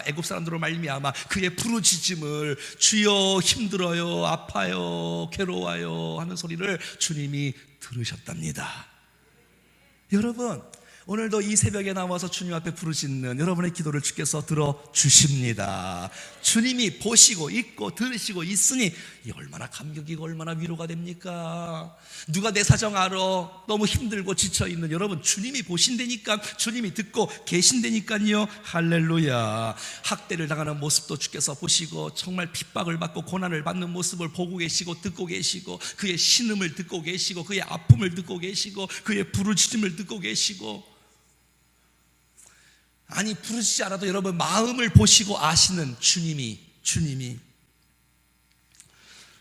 애굽 사람들로 말미암아 그의 부르짖음을 주여 힘들어요, 아파요, 괴로워요 하는 소리를 주님이 들으셨답니다. 여러분, 오늘도 이 새벽에 나와서 주님 앞에 부르짖는 여러분의 기도를 주께서 들어주십니다. 주님이 보시고 있고 들으시고 있으니 이 얼마나 감격이고 얼마나 위로가 됩니까? 누가 내 사정 알아? 너무 힘들고 지쳐있는 여러분, 주님이 보신다니까, 주님이 듣고 계신다니까요. 할렐루야. 학대를 당하는 모습도 주께서 보시고 정말 핍박을 받고 고난을 받는 모습을 보고 계시고 듣고 계시고 그의 신음을 듣고 계시고 그의 아픔을 듣고 계시고 그의 부르짖음을 듣고 계시고, 아니 부르시지 않아도 여러분 마음을 보시고 아시는 주님이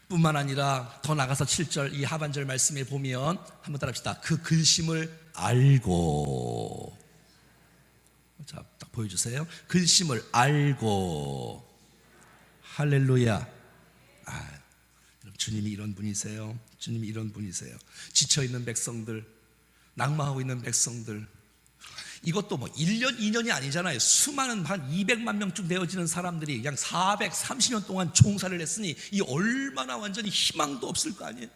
뿐만 아니라 더 나가서 7절 이 하반절 말씀에 보면 한번 따라합시다. 그 근심을 알고, 자 딱 보여주세요. 근심을 알고. 할렐루야. 주님이 이런 분이세요. 주님이 이런 분이세요. 지쳐있는 백성들, 낙망하고 있는 백성들, 이것도 뭐 1년, 2년이 아니잖아요. 수많은 한 200만 명쯤 되어지는 사람들이 그냥 430년 동안 종사를 했으니 이 얼마나 완전히 희망도 없을 거 아니에요.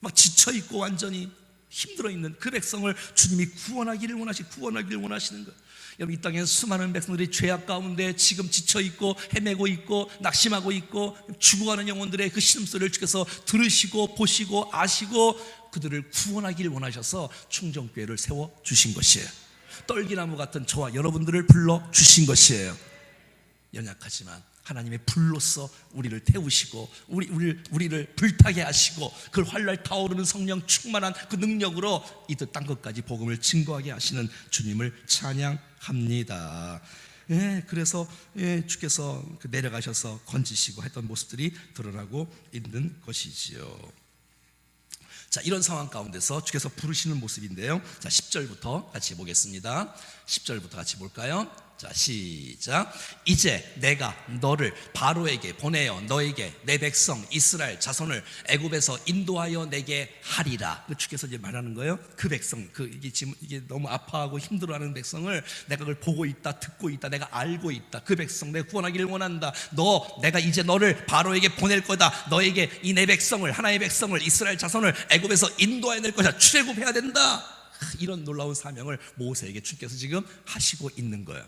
막 지쳐있고 완전히 힘들어있는 그 백성을 주님이 구원하기를 원하시는 거예요. 여러분, 이 땅에 수많은 백성들이 죄악 가운데 지금 지쳐있고 헤매고 있고 낙심하고 있고 죽어가는 영혼들의 그 신음소리를 주께서 들으시고 보시고 아시고 그들을 구원하기를 원하셔서 충정교회를 세워주신 것이에요. 떨기나무 같은 저와 여러분들을 불러주신 것이에요. 연약하지만 하나님의 불로서 우리를 태우시고 우리를 불타게 하시고 그 활활 타오르는 성령 충만한 그 능력으로 이 뜻 땅 끝까지 복음을 증거하게 하시는 주님을 찬양합니다. 그래서 주께서 내려가셔서 건지시고 했던 모습들이 드러나고 있는 것이지요. 자, 이런 상황 가운데서 주께서 부르시는 모습인데요. 자, 10절부터 같이 보겠습니다. 10절부터 같이 볼까요? 자, 시작. 이제 내가 너를 바로에게 보내어 너에게 내 백성 이스라엘 자손을 애굽에서 인도하여 내게 하리라. 주께서 이제 말하는 거예요. 그 백성, 이게 너무 아파하고 힘들어하는 백성을 내가 그걸 보고 있다, 듣고 있다, 내가 알고 있다. 그 백성 내가 구원하기를 원한다. 내가 이제 너를 바로에게 보낼 거다. 너에게 이 내 백성을, 하나의 백성을, 이스라엘 자손을 애굽에서 인도하여 낼 것이다. 출애굽해야 된다. 이런 놀라운 사명을 모세에게 주께서 지금 하시고 있는 거예요.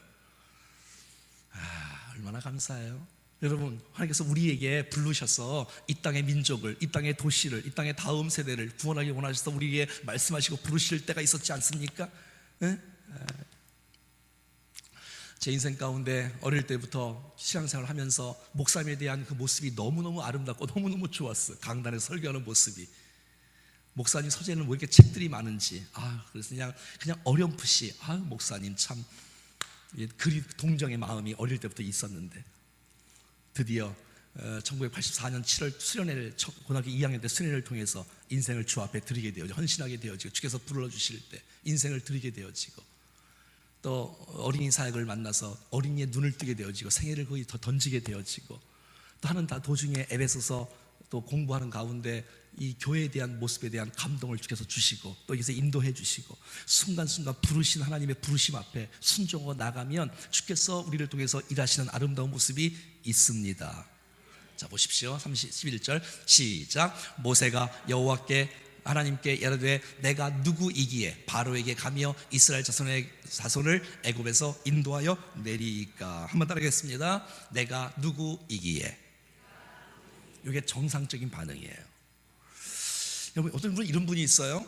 얼마나 감사해요. 여러분, 하나님께서 우리에게 부르셔서 이 땅의 민족을, 이 땅의 도시를, 이 땅의 다음 세대를 구원하기 원하셔서 우리에게 말씀하시고 부르실 때가 있었지 않습니까? 제 인생 가운데 어릴 때부터 신앙생활을 하면서 목사님에 대한 그 모습이 너무너무 아름답고 너무너무 좋았어요. 강단에 설교하는 모습이. 목사님 서재는 왜 이렇게 책들이 많은지, 그래서 그냥 어렴풋이 목사님 참 동정의 마음이 어릴 때부터 있었는데, 드디어 1984년 7월 수련회를, 고등학교 2학년 때 수련회를 통해서 인생을 주 앞에 드리게 되어지고, 헌신하게 되어지고, 주께서 불러주실 때 인생을 드리게 되어지고, 또 어린이 사역을 만나서 어린이의 눈을 뜨게 되어지고, 생애를 거의 더 던지게 되어지고, 또 하는 도중에 에베소서 또 공부하는 가운데 이 교회에 대한 모습에 대한 감동을 주께서 주시고, 또 여기서 인도해 주시고, 순간순간 부르신 하나님의 부르심 앞에 순종하고 나가면 주께서 우리를 통해서 일하시는 아름다운 모습이 있습니다. 자, 보십시오. 11절 시작. 모세가 여호와께 하나님께 이르되 내가 누구이기에 바로에게 가며 이스라엘 자손을 애굽에서 인도하여 내리까. 한번 따라하겠습니다. 내가 누구이기에. 이게 정상적인 반응이에요. 여러분, 어떤 분은 이런 분이 있어요.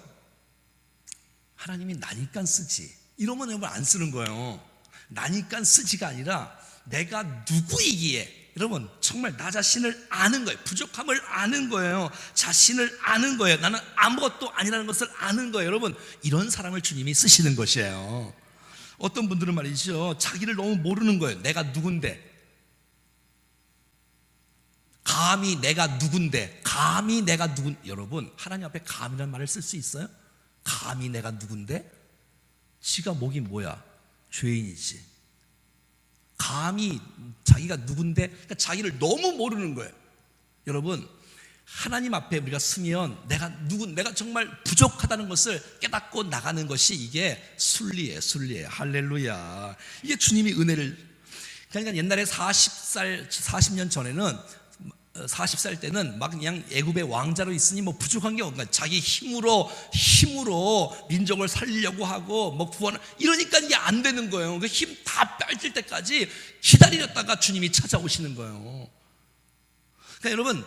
하나님이 나니까 쓰지, 이러면 여러분 안 쓰는 거예요. 나니까 쓰지가 아니라 내가 누구이기에, 여러분 정말 나 자신을 아는 거예요. 부족함을 아는 거예요. 자신을 아는 거예요. 나는 아무것도 아니라는 것을 아는 거예요. 여러분 이런 사람을 주님이 쓰시는 것이에요. 어떤 분들은 말이죠, 자기를 너무 모르는 거예요. 내가 누군데, 감히 내가 누군데, 감히 내가 누군, 여러분 하나님 앞에 감이라는 말을 쓸 수 있어요? 감히 내가 누군데? 지가 목이 뭐야? 죄인이지. 감히 자기가 누군데, 그러니까 자기를 너무 모르는 거예요. 여러분 하나님 앞에 우리가 서면 내가 정말 부족하다는 것을 깨닫고 나가는 것이 이게 순리예요. 순리예요. 할렐루야. 이게 주님이 은혜를, 그러니까 옛날에 40년 전에는 40살 때는 막 그냥 애굽의 왕자로 있으니 뭐 부족한 게 없는 거야. 자기 힘으로 민족을 살리려고 하고 뭐 구원, 이러니까 이게 안 되는 거예요. 그 힘 다 빠질 때까지 기다리셨다가 주님이 찾아오시는 거예요. 그러니까 여러분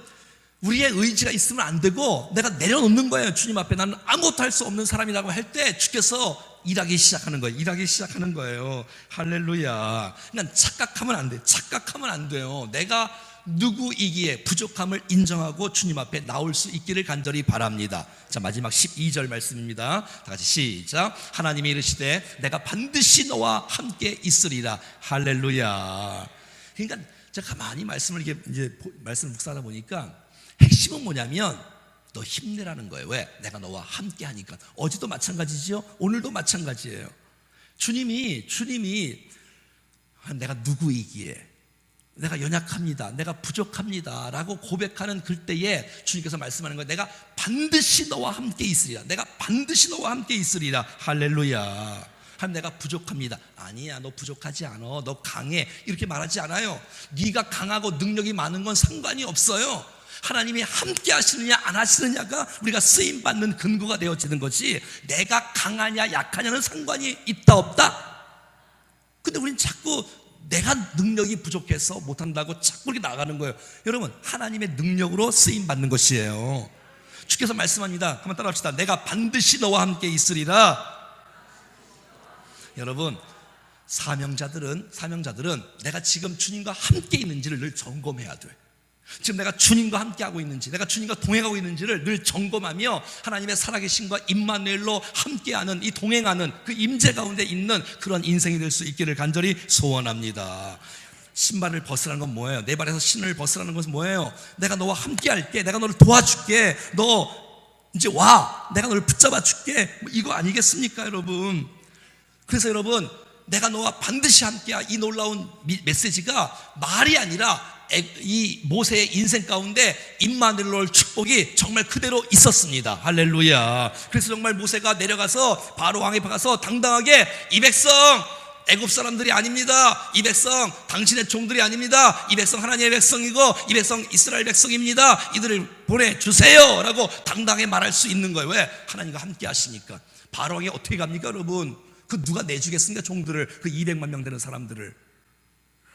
우리의 의지가 있으면 안 되고 내가 내려놓는 거예요. 주님 앞에 나는 아무것도 할 수 없는 사람이라고 할 때 주께서 일하기 시작하는 거예요. 일하기 시작하는 거예요. 할렐루야. 그러니까 착각하면 안 돼요. 착각하면 안 돼요. 내가 누구이기에 부족함을 인정하고 주님 앞에 나올 수 있기를 간절히 바랍니다. 자, 마지막 12절 말씀입니다. 다 같이 시작. 하나님이 이르시되 내가 반드시 너와 함께 있으리라. 할렐루야. 그러니까 제가 가만히 말씀을 묵상하다 보니까 핵심은 뭐냐면 너 힘내라는 거예요. 왜? 내가 너와 함께 하니까. 어제도 마찬가지죠. 오늘도 마찬가지예요. 주님이 내가 누구이기에, 내가 연약합니다, 내가 부족합니다 라고 고백하는 그때에 주님께서 말씀하는 거예요. 내가 반드시 너와 함께 있으리라. 내가 반드시 너와 함께 있으리라. 할렐루야. 하면 내가 부족합니다. 아니야, 너 부족하지 않아, 너 강해, 이렇게 말하지 않아요. 네가 강하고 능력이 많은 건 상관이 없어요. 하나님이 함께 하시느냐 안 하시느냐가 우리가 쓰임받는 근거가 되어지는 것이, 내가 강하냐 약하냐는 상관이 있다 없다. 근데 우린 자꾸 내가 능력이 부족해서 못한다고 자꾸 이렇게 나가는 거예요. 여러분 하나님의 능력으로 쓰임받는 것이에요. 주께서 말씀합니다. 한번 따라합시다. 내가 반드시 너와 함께 있으리라. 여러분 사명자들은 내가 지금 주님과 함께 있는지를 늘 점검해야 돼. 지금 내가 주님과 함께하고 있는지, 내가 주님과 동행하고 있는지를 늘 점검하며 하나님의 살아계심과 임마누엘로 함께하는, 이 동행하는 그 임재 가운데 있는 그런 인생이 될 수 있기를 간절히 소원합니다. 신발을 벗으라는 건 뭐예요? 내 발에서 신을 벗으라는 것은 뭐예요? 내가 너와 함께할게, 내가 너를 도와줄게, 너 이제 와, 내가 너를 붙잡아 줄게, 이거 아니겠습니까 여러분? 그래서 여러분 내가 너와 반드시 함께야, 이 놀라운 메시지가 말이 아니라 이 모세의 인생 가운데 임마누엘 축복이 정말 그대로 있었습니다. 할렐루야. 그래서 정말 모세가 내려가서 바로 왕에 가서 당당하게, 이 백성 애굽 사람들이 아닙니다, 이 백성 당신의 종들이 아닙니다, 이 백성 하나님의 백성이고 이 백성 이스라엘 백성입니다, 이들을 보내주세요 라고 당당하게 말할 수 있는 거예요. 왜? 하나님과 함께 하시니까. 바로 왕이 어떻게 갑니까 여러분? 그 누가 내주겠습니까? 종들을, 그 200만 명 되는 사람들을.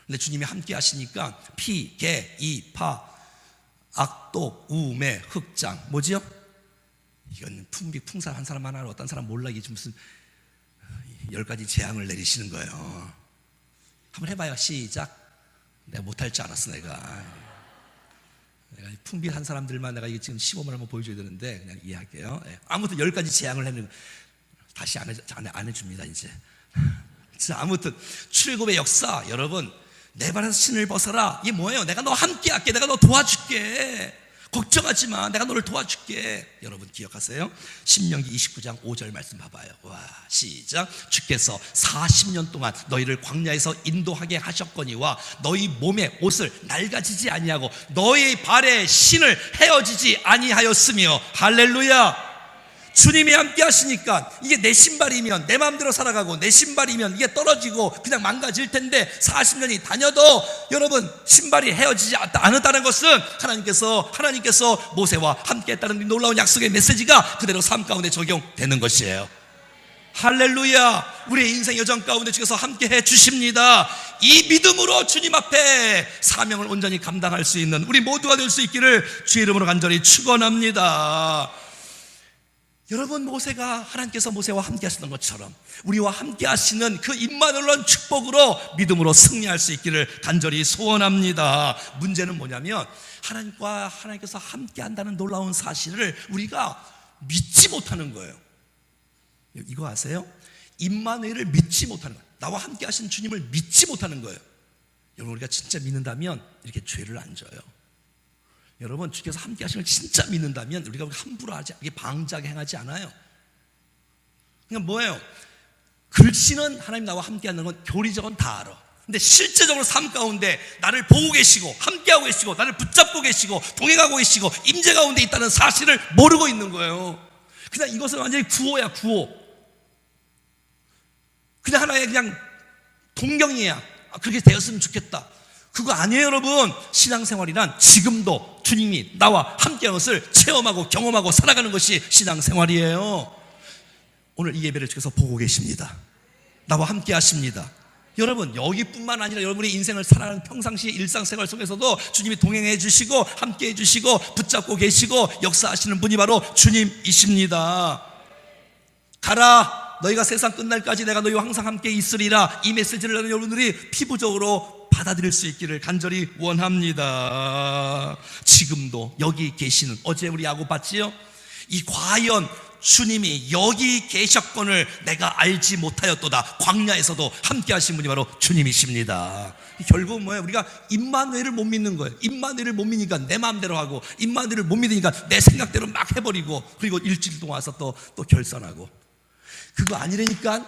근데 주님이 함께 하시니까 피, 개, 이, 파, 악독, 우매, 흑장, 뭐지요? 이건 풍산 한 사람 하나, 어떤 사람 몰라, 이게 무슨 10가지 재앙을 내리시는 거예요. 한번 해봐요. 시작. 내가 못할 줄 알았어. 내가 풍비한 사람들만 내가 이게 지금 시범을 한번 보여줘야 되는데 그냥 이해할게요. 아무튼 10가지 재앙을 했는, 다시 안 해줍니다 이제. 자, 아무튼 출애굽의 역사, 여러분 내 발에서 신을 벗어라, 이게 뭐예요? 내가 너 함께 할게, 내가 너 도와줄게, 걱정하지 마, 내가 너를 도와줄게. 여러분 기억하세요? 신명기 29장 5절 말씀 봐봐요. 와, 시작. 주께서 40년 동안 너희를 광야에서 인도하게 하셨거니와 너희 몸에 옷을 낡아지지 아니하고 너희 발에 신을 헤어지지 아니하였으며. 할렐루야. 주님이 함께 하시니까 이게 내 신발이면 내 마음대로 살아가고, 내 신발이면 이게 떨어지고 그냥 망가질 텐데 40년이 다녀도 여러분 신발이 헤어지지 않았다는 것은 하나님께서 모세와 함께 했다는 놀라운 약속의 메시지가 그대로 삶 가운데 적용되는 것이에요. 할렐루야. 우리의 인생 여정 가운데 주께서 함께 해 주십니다. 이 믿음으로 주님 앞에 사명을 온전히 감당할 수 있는 우리 모두가 될 수 있기를 주의 이름으로 간절히 축원합니다. 여러분, 모세가 하나님께서 모세와 함께 하시던 것처럼 우리와 함께 하시는 그 임마누엘의 축복으로 믿음으로 승리할 수 있기를 간절히 소원합니다. 문제는 뭐냐면 하나님께서 함께 한다는 놀라운 사실을 우리가 믿지 못하는 거예요. 이거 아세요? 임마누엘을 믿지 못하는 거예요. 나와 함께 하신 주님을 믿지 못하는 거예요. 여러분, 우리가 진짜 믿는다면 이렇게 죄를 안 져요. 여러분, 주께서 함께 하시는 걸 진짜 믿는다면 우리가 함부로 하지, 이게 방자하게 행하지 않아요. 그냥 뭐예요? 글씨는 하나님 나와 함께 하는 건 교리적은 다 알아. 근데 실제적으로 삶 가운데 나를 보고 계시고 함께하고 계시고 나를 붙잡고 계시고 동행하고 계시고 임재 가운데 있다는 사실을 모르고 있는 거예요. 그냥 이것은 완전히 구호야, 구호. 그냥 하나의 그냥 동경이야. 그렇게 되었으면 좋겠다. 그거 아니에요, 여러분. 신앙생활이란 지금도 주님이 나와 함께하는 것을 체험하고 경험하고 살아가는 것이 신앙생활이에요. 오늘 이 예배를 주께서 보고 계십니다. 나와 함께 하십니다. 여러분, 여기뿐만 아니라 여러분의 인생을 살아가는 평상시 일상생활 속에서도 주님이 동행해 주시고 함께해 주시고 붙잡고 계시고 역사하시는 분이 바로 주님이십니다. 가라, 너희가 세상 끝날까지 내가 너희와 항상 함께 있으리라. 이 메시지를 여러분들이 피부적으로 받아들일 수 있기를 간절히 원합니다. 지금도 여기 계시는, 어제 우리 야곱 봤지요? 이 과연 주님이 여기 계셨건을 내가 알지 못하였도다. 광야에서도 함께 하신 분이 바로 주님이십니다. 결국은 뭐예요? 우리가 임마누엘을 못 믿는 거예요. 임마누엘을 못 믿으니까 내 마음대로 하고, 임마누엘을 못 믿으니까 내 생각대로 막 해버리고, 그리고 일주일 동안 와서 또 결산하고. 그거 아니라니까.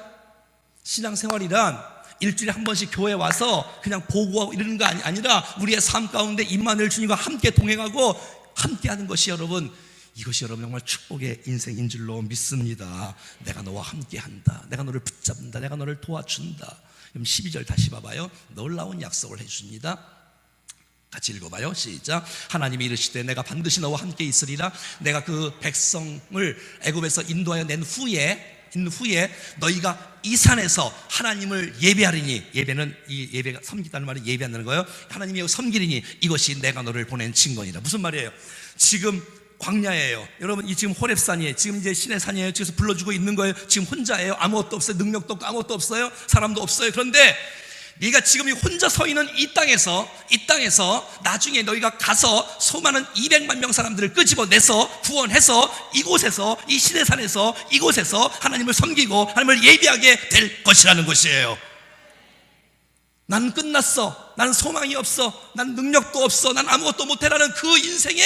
신앙생활이란 일주일에 한 번씩 교회 와서 그냥 보고하고 이러는 거 아니라 우리의 삶 가운데 임마누엘 주님과 함께 동행하고 함께 하는 것이, 여러분, 이것이 여러분 정말 축복의 인생인 줄로 믿습니다. 내가 너와 함께 한다. 내가 너를 붙잡는다. 내가 너를 도와준다. 그럼 12절 다시 봐봐요. 놀라운 약속을 해줍니다. 같이 읽어봐요. 시작. 하나님이 이르시되 내가 반드시 너와 함께 있으리라. 내가 그 백성을 애굽에서 인도하여 낸 후에 너희가 이 산에서 하나님을 예배하리니, 예배는 이 예배가 섬기다는 말은 예배한다는 거예요. 하나님이 섬기리니 이것이 내가 너를 보낸 증거니라. 무슨 말이에요? 지금 광야예요. 여러분, 이 지금 호렙산이에요. 지금 이제 신의 산이에요. 그래서 불러주고 있는 거예요. 지금 혼자예요. 아무것도 없어요. 능력도 없고 아무것도 없어요. 사람도 없어요. 그런데 네가 지금 혼자 서 있는 이 땅에서 나중에 너희가 가서 수많은 200만 명 사람들을 끄집어내서 구원해서 이곳에서, 이 신의 산에서 이곳에서 하나님을 섬기고 하나님을 예배하게 될 것이라는 것이에요. 난 끝났어. 난 소망이 없어. 난 능력도 없어. 난 아무것도 못해라는 그 인생에,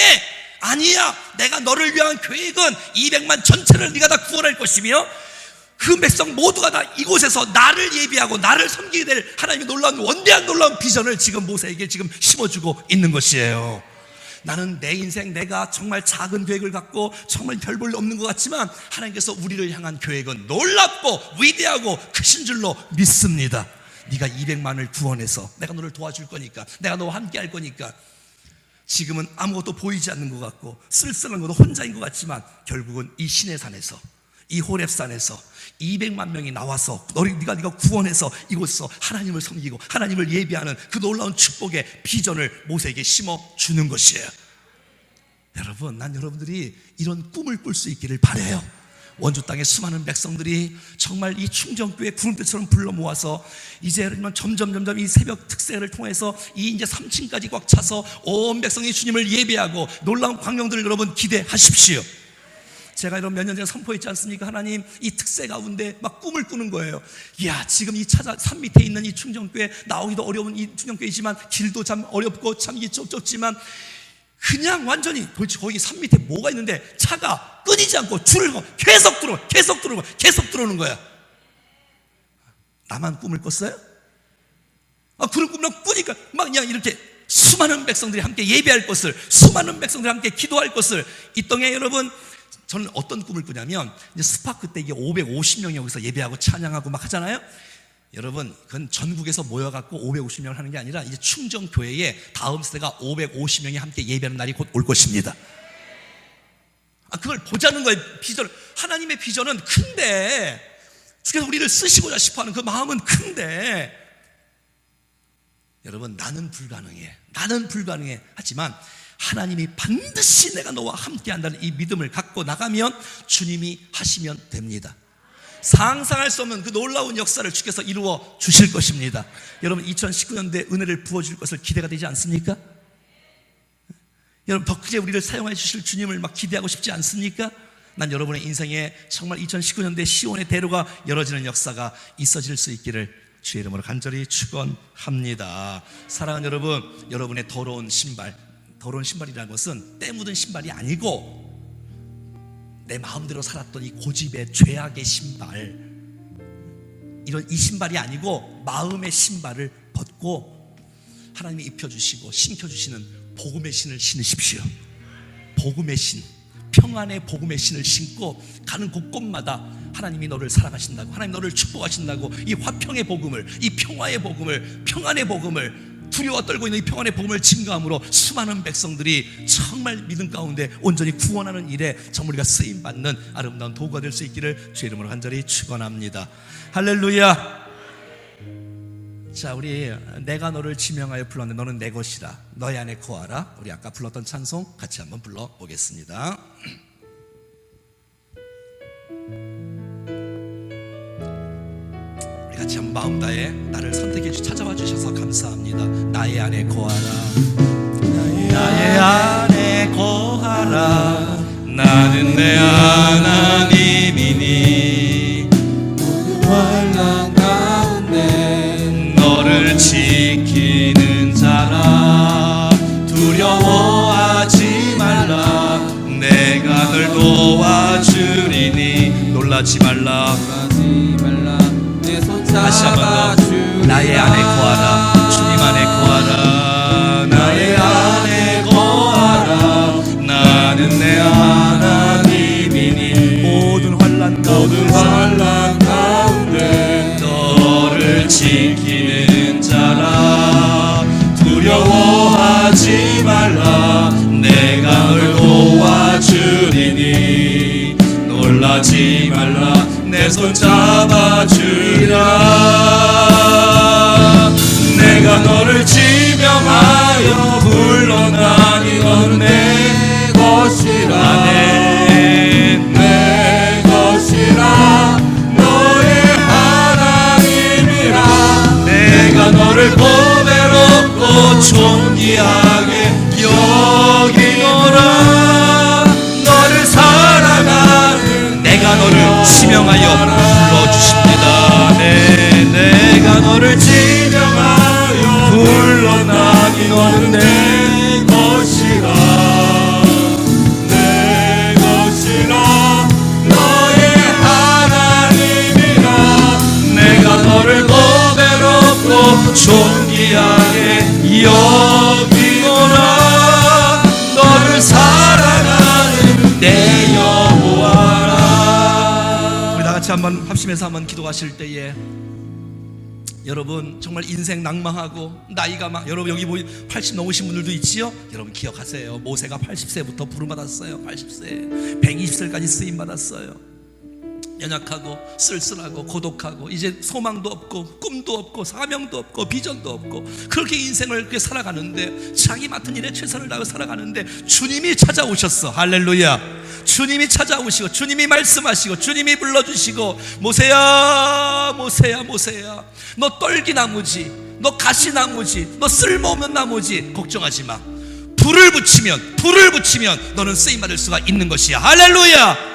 아니야, 내가 너를 위한 계획은 200만 전체를 네가 다 구원할 것이며 그 백성 모두가 다 이곳에서 나를 예비하고 나를 섬기게 될 하나님의 놀라운, 원대한 놀라운 비전을 지금 모세에게 지금 심어주고 있는 것이에요. 나는 내 인생, 내가 정말 작은 계획을 갖고 정말 별 볼 없는 것 같지만 하나님께서 우리를 향한 계획은 놀랍고 위대하고 크신 줄로 믿습니다. 네가 200만을 구원해서 내가 너를 도와줄 거니까, 내가 너와 함께 할 거니까. 지금은 아무것도 보이지 않는 것 같고 쓸쓸한 것도 혼자인 것 같지만 결국은 이 신의 산에서, 이 호렙산에서 200만 명이 나와서 네가 구원해서 이곳에서 하나님을 섬기고 하나님을 예배하는 그 놀라운 축복의 비전을 모세에게 심어주는 것이에요. 여러분, 난 여러분들이 이런 꿈을 꿀 수 있기를 바라요. 원주 땅의 수많은 백성들이 정말 이 충정교회 구름대처럼 불러 모아서 이제 점점 이 새벽 특세를 통해서 이 이제 3층까지 꽉 차서 온 백성이 주님을 예배하고 놀라운 광경들을 여러분 기대하십시오. 제가 이런 몇 년 전에 선포했지 않습니까? 하나님, 이 특세 가운데 막 꿈을 꾸는 거예요. 이야, 지금 이 산 밑에 있는 이 충정교회, 나오기도 어려운 이 충정교회이지만 길도 참 어렵고 참 좁지만 그냥 완전히 도대체 거기 산 밑에 뭐가 있는데 차가 끊이지 않고 줄을 계속 들어오는 거야. 나만 꿈을 꿨어요? 그런 꿈을 꾸니까 막 그냥 이렇게 수많은 백성들이 함께 예배할 것을, 수많은 백성들이 함께 기도할 것을, 이 땅에 여러분, 저는 어떤 꿈을 꾸냐면, 이제 스파크 때 이게 550명이 여기서 예배하고 찬양하고 막 하잖아요. 여러분, 그건 전국에서 모여갖고 550명을 하는 게 아니라 이제 충정교회에 다음 세대가 550명이 함께 예배하는 날이 곧 올 것입니다. 그걸 보자는 거예요. 비전, 하나님의 비전은 큰데, 주께서 우리를 쓰시고자 싶어하는 그 마음은 큰데, 여러분, 나는 불가능해 하지만 하나님이 반드시 내가 너와 함께 한다는 이 믿음을 갖고 나가면 주님이 하시면 됩니다. 상상할 수 없는 그 놀라운 역사를 주께서 이루어 주실 것입니다. 여러분 2019년도에 은혜를 부어줄 것을 기대가 되지 않습니까? 여러분 더 크게 우리를 사용해 주실 주님을 막 기대하고 싶지 않습니까? 난 여러분의 인생에 정말 2019년도에 시온의 대로가 열어지는 역사가 있어질 수 있기를 주의 이름으로 간절히 축원합니다. 사랑하는 여러분, 여러분의 더러운 신발이라는 것은 때 묻은 신발이 아니고 내 마음대로 살았던 이 고집의 죄악의 신발, 이 신발이 아니고 마음의 신발을 벗고 하나님이 입혀주시고 신겨주시는 복음의 신을 신으십시오. 복음의 신, 평안의 복음의 신을 신고 가는 곳곳마다 하나님이 너를 사랑하신다고, 하나님 너를 축복하신다고, 이 화평의 복음을, 이 평화의 복음을, 평안의 복음을, 두려워 떨고 있는 이 평안의 복음을 증거함으로 수많은 백성들이 정말 믿음 가운데 온전히 구원하는 일에 정말 우리가 쓰임받는 아름다운 도구가 될 수 있기를 주의 이름으로 간절히 축원합니다. 할렐루야. 자, 우리 내가 너를 지명하여 불렀는데 너는 내 것이라, 너의 안에 거하라. 우리 아까 불렀던 찬송 같이 한번 불러보겠습니다. 우리 같이 한번 마음 다해 나를 선택해 찾아와 주셔서 감사합니다. 나의 안에 거하라, 나의 안에 거하라. 나는 내 하나님이니 모든 환난 가운데 너를 지키는 자라. 두려워하지 말라, 내가 널 도와주리니. 놀라지 말라, 다시 한번 더. 나의 안에 거하라, 주님 안에 거하라. 나의 안에 거하라. 나는 내 하나님이니 모든 환난 가운데 너를 지키는 자라. 두려워하지 말라, 내가 널 도와주리니. 놀라지 말라, 내 손 잡아주리라. 내가 너를 지명하여 불러나니 너는 내 것이라. 내 것이라, 너의 하나님이라. 내가 너를 보배롭고 존귀하게 여기노라. 너를 사랑하는 내가 너를 지명하여 불러주십니다. 내가 너를 지명하여 불러나니 너는 내 것이라. 내 것이라, 너의 하나님이라. 내가 너를 보배롭고 존귀하게 여기노라. 너를 사랑하는 내 여호와라. 우리 다 같이 한번 합심해서 한번 기도하실 때에 여러분 정말 인생 낭망하고 나이가 막, 여러분 여기 80 넘으신 분들도 있지요? 여러분 기억하세요. 모세가 80세부터 부름받았어요. 80세 120세까지 쓰임받았어요. 연약하고 쓸쓸하고 고독하고 이제 소망도 없고 꿈도 없고 사명도 없고 비전도 없고 그렇게 인생을 그렇게 살아가는데, 자기 맡은 일에 최선을 다하고 살아가는데 주님이 찾아오셨어. 할렐루야. 주님이 찾아오시고 주님이 말씀하시고 주님이 불러주시고, 모세야 모세야 모세야, 너 떨기나무지, 너 가시나무지, 너 쓸모없는 나무지, 걱정하지 마. 불을 붙이면 너는 쓰임받을 수가 있는 것이야. 할렐루야.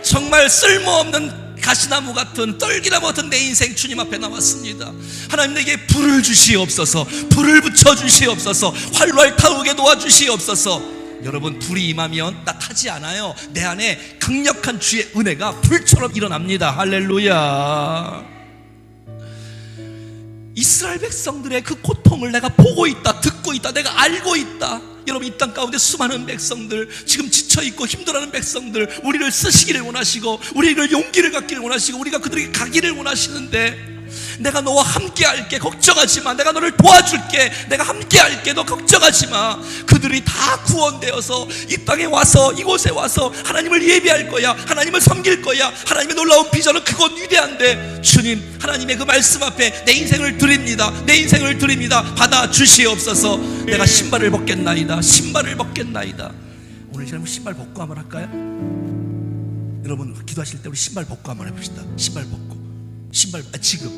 정말 쓸모없는 가시나무 같은, 떨기나무 같은 내 인생 주님 앞에 나왔습니다. 하나님 내게 불을 주시옵소서, 불을 붙여주시옵소서, 활활 타오게 도와주시옵소서. 여러분 불이 임하면 나 타지 않아요. 내 안에 강력한 주의 은혜가 불처럼 일어납니다. 할렐루야. 이스라엘 백성들의 그 고통을 내가 보고 있다, 듣고 있다, 내가 알고 있다. 여러분 이 땅 가운데 수많은 백성들, 지금 지쳐있고 힘들어하는 백성들, 우리를 쓰시기를 원하시고 우리를 용기를 갖기를 원하시고 우리가 그들에게 가기를 원하시는데, 내가 너와 함께 할게. 걱정하지 마. 내가 너를 도와줄게. 내가 함께 할게. 너 걱정하지 마. 그들이 다 구원되어서 이 땅에 와서, 이곳에 와서 하나님을 예배할 거야. 하나님을 섬길 거야. 하나님의 놀라운 비전은 그건 위대한데, 주님, 하나님의 그 말씀 앞에 내 인생을 드립니다. 내 인생을 드립니다. 받아 주시옵소서. 내가 신발을 벗겠나이다. 신발을 벗겠나이다. 오늘 시간 신발 벗고 한번 할까요? 여러분 기도하실 때 우리 신발 벗고 한번 해봅시다. 신발 벗고, 지금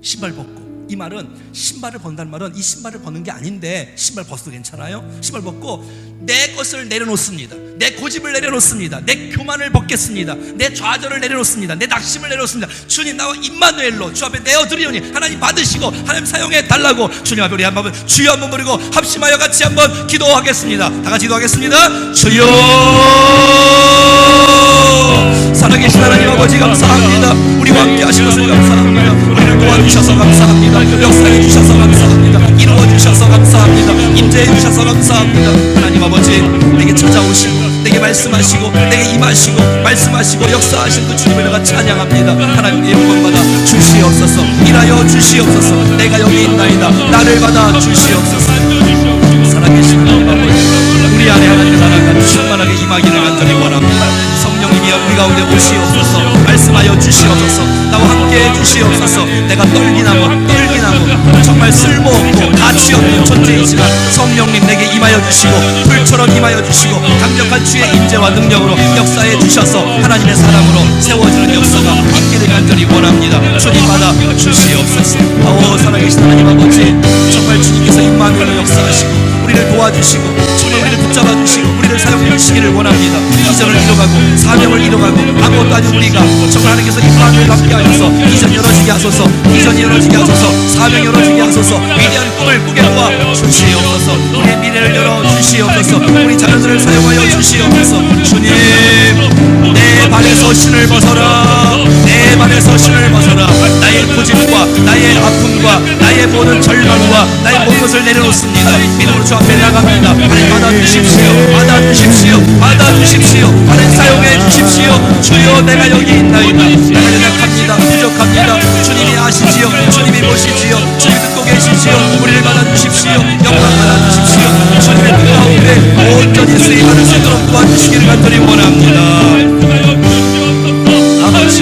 신발 벗고. 이 말은, 신발을 벗는다는 말은 이 신발을 벗는 게 아닌데, 신발 벗어도 괜찮아요? 신발 벗고 내 것을 내려놓습니다. 내 고집을 내려놓습니다. 내 교만을 벗겠습니다. 내 좌절을 내려놓습니다. 내 낙심을 내려놓습니다. 주님, 나와 임마누엘로 주 앞에 내어드리오니 하나님 받으시고 하나님 사용해 달라고 주님 앞에 우리 한번 주여 한번 부르고 합심하여 같이 한번 기도하겠습니다. 다 같이 기도하겠습니다. 주여, 살아계신 하나님 아버지 감사합니다. 우리와 함께 하신 것을 감사합니다. 우리를 도와주셔서 감사합니다. 역사해 주셔서 감사합니다. 이루어 주셔서 감사합니다. 임재해 주셔서 감사합니다. 하나님 아버지, 내게 찾아오시고 내게 말씀하시고 내게 임하시고 말씀하시고 역사하신 그 주님을 내가 찬양합니다. 하나님의 영광 받아 주시옵소서. 일하여 주시옵소서. 내가 여기 있나이다. 나를 받아 주시옵소서. 살아계신 하나님 아버지, 우리 안에 하나님의 나라가 충만하게 임하기를 간절히 원합니다. 성령님이 우리 가운데 오시옵소서. 말씀하여 주시옵소서. 나와 함께 해주시옵소서. 내가 떨기나무 정말 쓸모없고 가치없는 존재이지만 성령님 내게 임하여 주시고 불처럼 임하여 주시고 강력한 주의 임재와 능력으로 역사해 주셔서 하나님의 사람으로 세워지는 역사가 있기를 간절히 원합니다. 주님 받아 주시옵소서. 아오, 살아계신 하나님 아버지, 정말 주님께서 임마누엘로 역사하시고 우리를 도와주시고 정말 우리를 붙잡아 주시고 우리를 사용해 주시기를 원합니다. 비전을 이뤄가고 사명을 이뤄가고 아무것도 아닌 우리가 정말 하나님께서 임마누엘 함께 하셔서 비전 열어지게 하소서. 비전이 열어지게 하소서. 사명 열어지게 하소서. 위대한 꿈을 꾸게 도와 주시옵소서. 우리의 미래를 열어 주시옵소서. 우리 자녀들을 사용하여 주시옵소서. 주님, 내 발에서 신을 벗어라. 내 발에서 신을 벗어라. 나의 고집과 나의 아픔과 나의 모든 절망과 나의 모든 것을 내려놓습니다. 믿음으로 주 앞에 나갑니다. 하나님 받아주십시오. 받아주십시오. 받아주십시오. 하나님 사용해 주십시오. 주여, 내가 여기 있나이다. 내가 연약합니다. 부족합니다. 주님이 아시지요. 주님이 보시지요. 주님 듣고 계시지요. 우리를 받아주십시오. 영광 받아주십시오. 주님의 뜻 가운데 온전히 쓰임받을 수 있도록 도와주시기를 간절히 원합니다. 아버지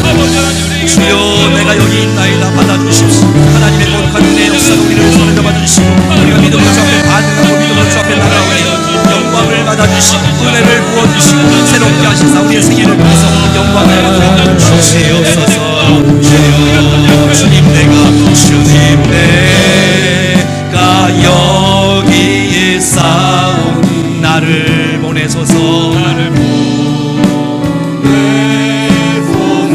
하나님, 주여, 내가 여기 있나이다. 받아주십시오. 하나님의 거룩한 은혜의 역사가 우리를 손에 잡아주시고 우리가 믿음으로 주 앞에 반응하고 믿음으로 주 앞에 나가오니 영광을 받아주시고 은혜를 부어주시고 새롭게 하시사 우리의 생애를 통해서 영광을 받아주시옵소서. 주님, 내가 여기에 싸운 나를 보내소서.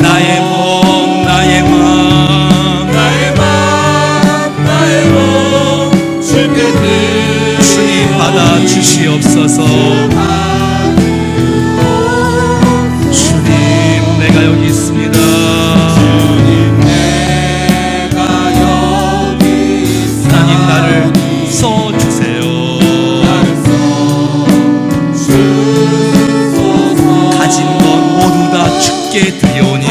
나의 몸 나의 맘 주님 받아 주시옵소서. 주님, 내가 여기 있습니다. 하나님, 나를 써주세요. 가진 것 모두 다 주께 드리오니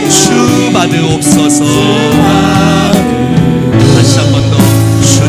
주 받으옵소서. 다시 한 번 더 주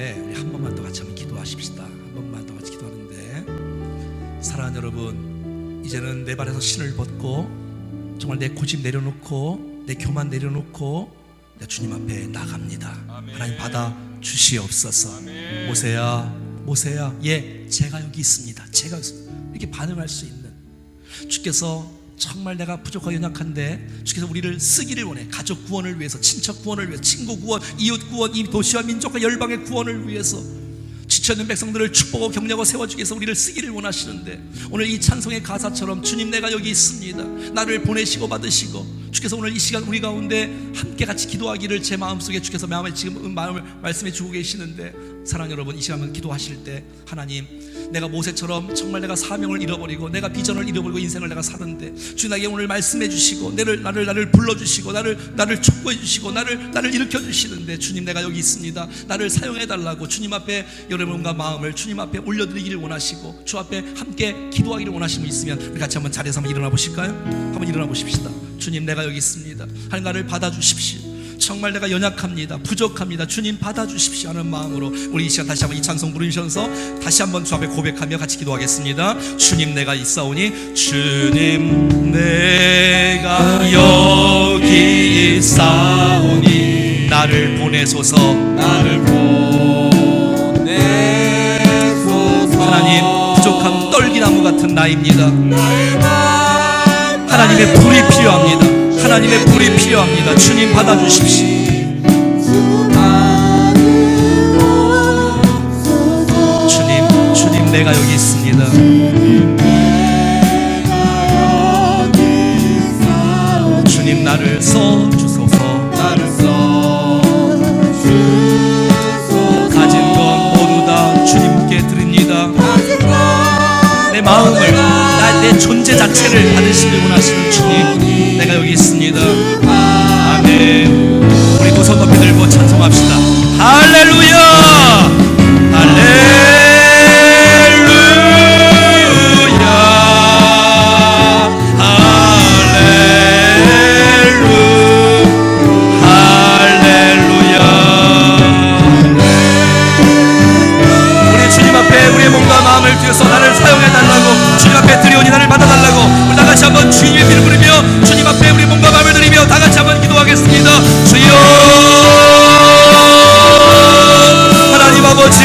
기도하는데 우리 한 번만 더 같이 한번 기도하십시다. 한 번만 더 같이 기도하는데, 사랑하는 여러분, 이제는 내 발에서 신을 벗고 정말 내 고집 내려놓고 내 교만 내려놓고 내 주님 앞에 나갑니다. 아멘. 하나님 받아 주시옵소서. 아멘. 모세야, 예, 제가 여기 있습니다. 제가 이렇게 반응할 수 있는, 주께서 정말 내가 부족하고 연약한데 주께서 우리를 쓰기를 원해. 가족 구원을 위해서, 친척 구원을 위해서, 친구 구원, 이웃 구원, 이 도시와 민족과 열방의 구원을 위해서 지쳐있는 백성들을 축복하고 격려하고 세워주기 위해서 우리를 쓰기를 원하시는데, 오늘 이 찬송의 가사처럼 주님 내가 여기 있습니다. 나를 보내시고 받으시고 주께서 오늘 이 시간 우리 가운데 함께 같이 기도하기를 제 마음속에 주께서 지금 마음을 말씀해 주고 계시는데, 사랑하는 여러분, 이 시간 기도하실 때 하나님, 내가 모세처럼 정말 내가 사명을 잃어버리고 내가 비전을 잃어버리고 인생을 내가 사는데 주 나에게 오늘 말씀해 주시고 나를 불러주시고 나를 촉구해 주시고 나를 일으켜 주시는데, 주님 내가 여기 있습니다. 나를 사용해 달라고 주님 앞에 여러분과 마음을 주님 앞에 올려드리기를 원하시고 주 앞에 함께 기도하기를 원하시는 분 있으면 우리 같이 한번 자리에서 한번 일어나 보실까요? 한번 일어나 보십시다. 주님 내가 여기 있습니다. 하나님 나를 받아주십시오. 정말 내가 연약합니다. 부족합니다. 주님 받아주십시오 하는 마음으로 우리 이 시간 다시 한번 이 찬송 부르시면서 다시 한번 주 앞에 고백하며 같이 기도하겠습니다. 주님 내가 있사오니, 주님 내가 여기 있사오니 나를 보내소서. 하나님, 부족함 떨기나무 같은 나입니다. 하나님의 불이 필요합니다. 하나님의 불이 필요합니다. 주님 받아주십시오. 주님 내가 여기 있습니다. 주님 나를 써주소서. 가진 것 모두 다 주님께 드립니다. 내 마음을, 내 존재 자체를 받으시길 원하시는 주님, 내가 여기 있습니다. 아멘. 우리 두 손 높이 들고 찬송합시다. 할렐루야, 할렐루야, 할렐루야. 우리 주님 앞에 우리의 몸과 마음을 뒤어서 나를 사용해달라고 주님 앞에 드리오니 나를 받아달라고 우리 다같이 한번 주님의 이름을 부르며 주님 앞에 우리 몸과 마음을 드리며 다같이 한번 기도하겠습니다. 주여, 하나님 아버지,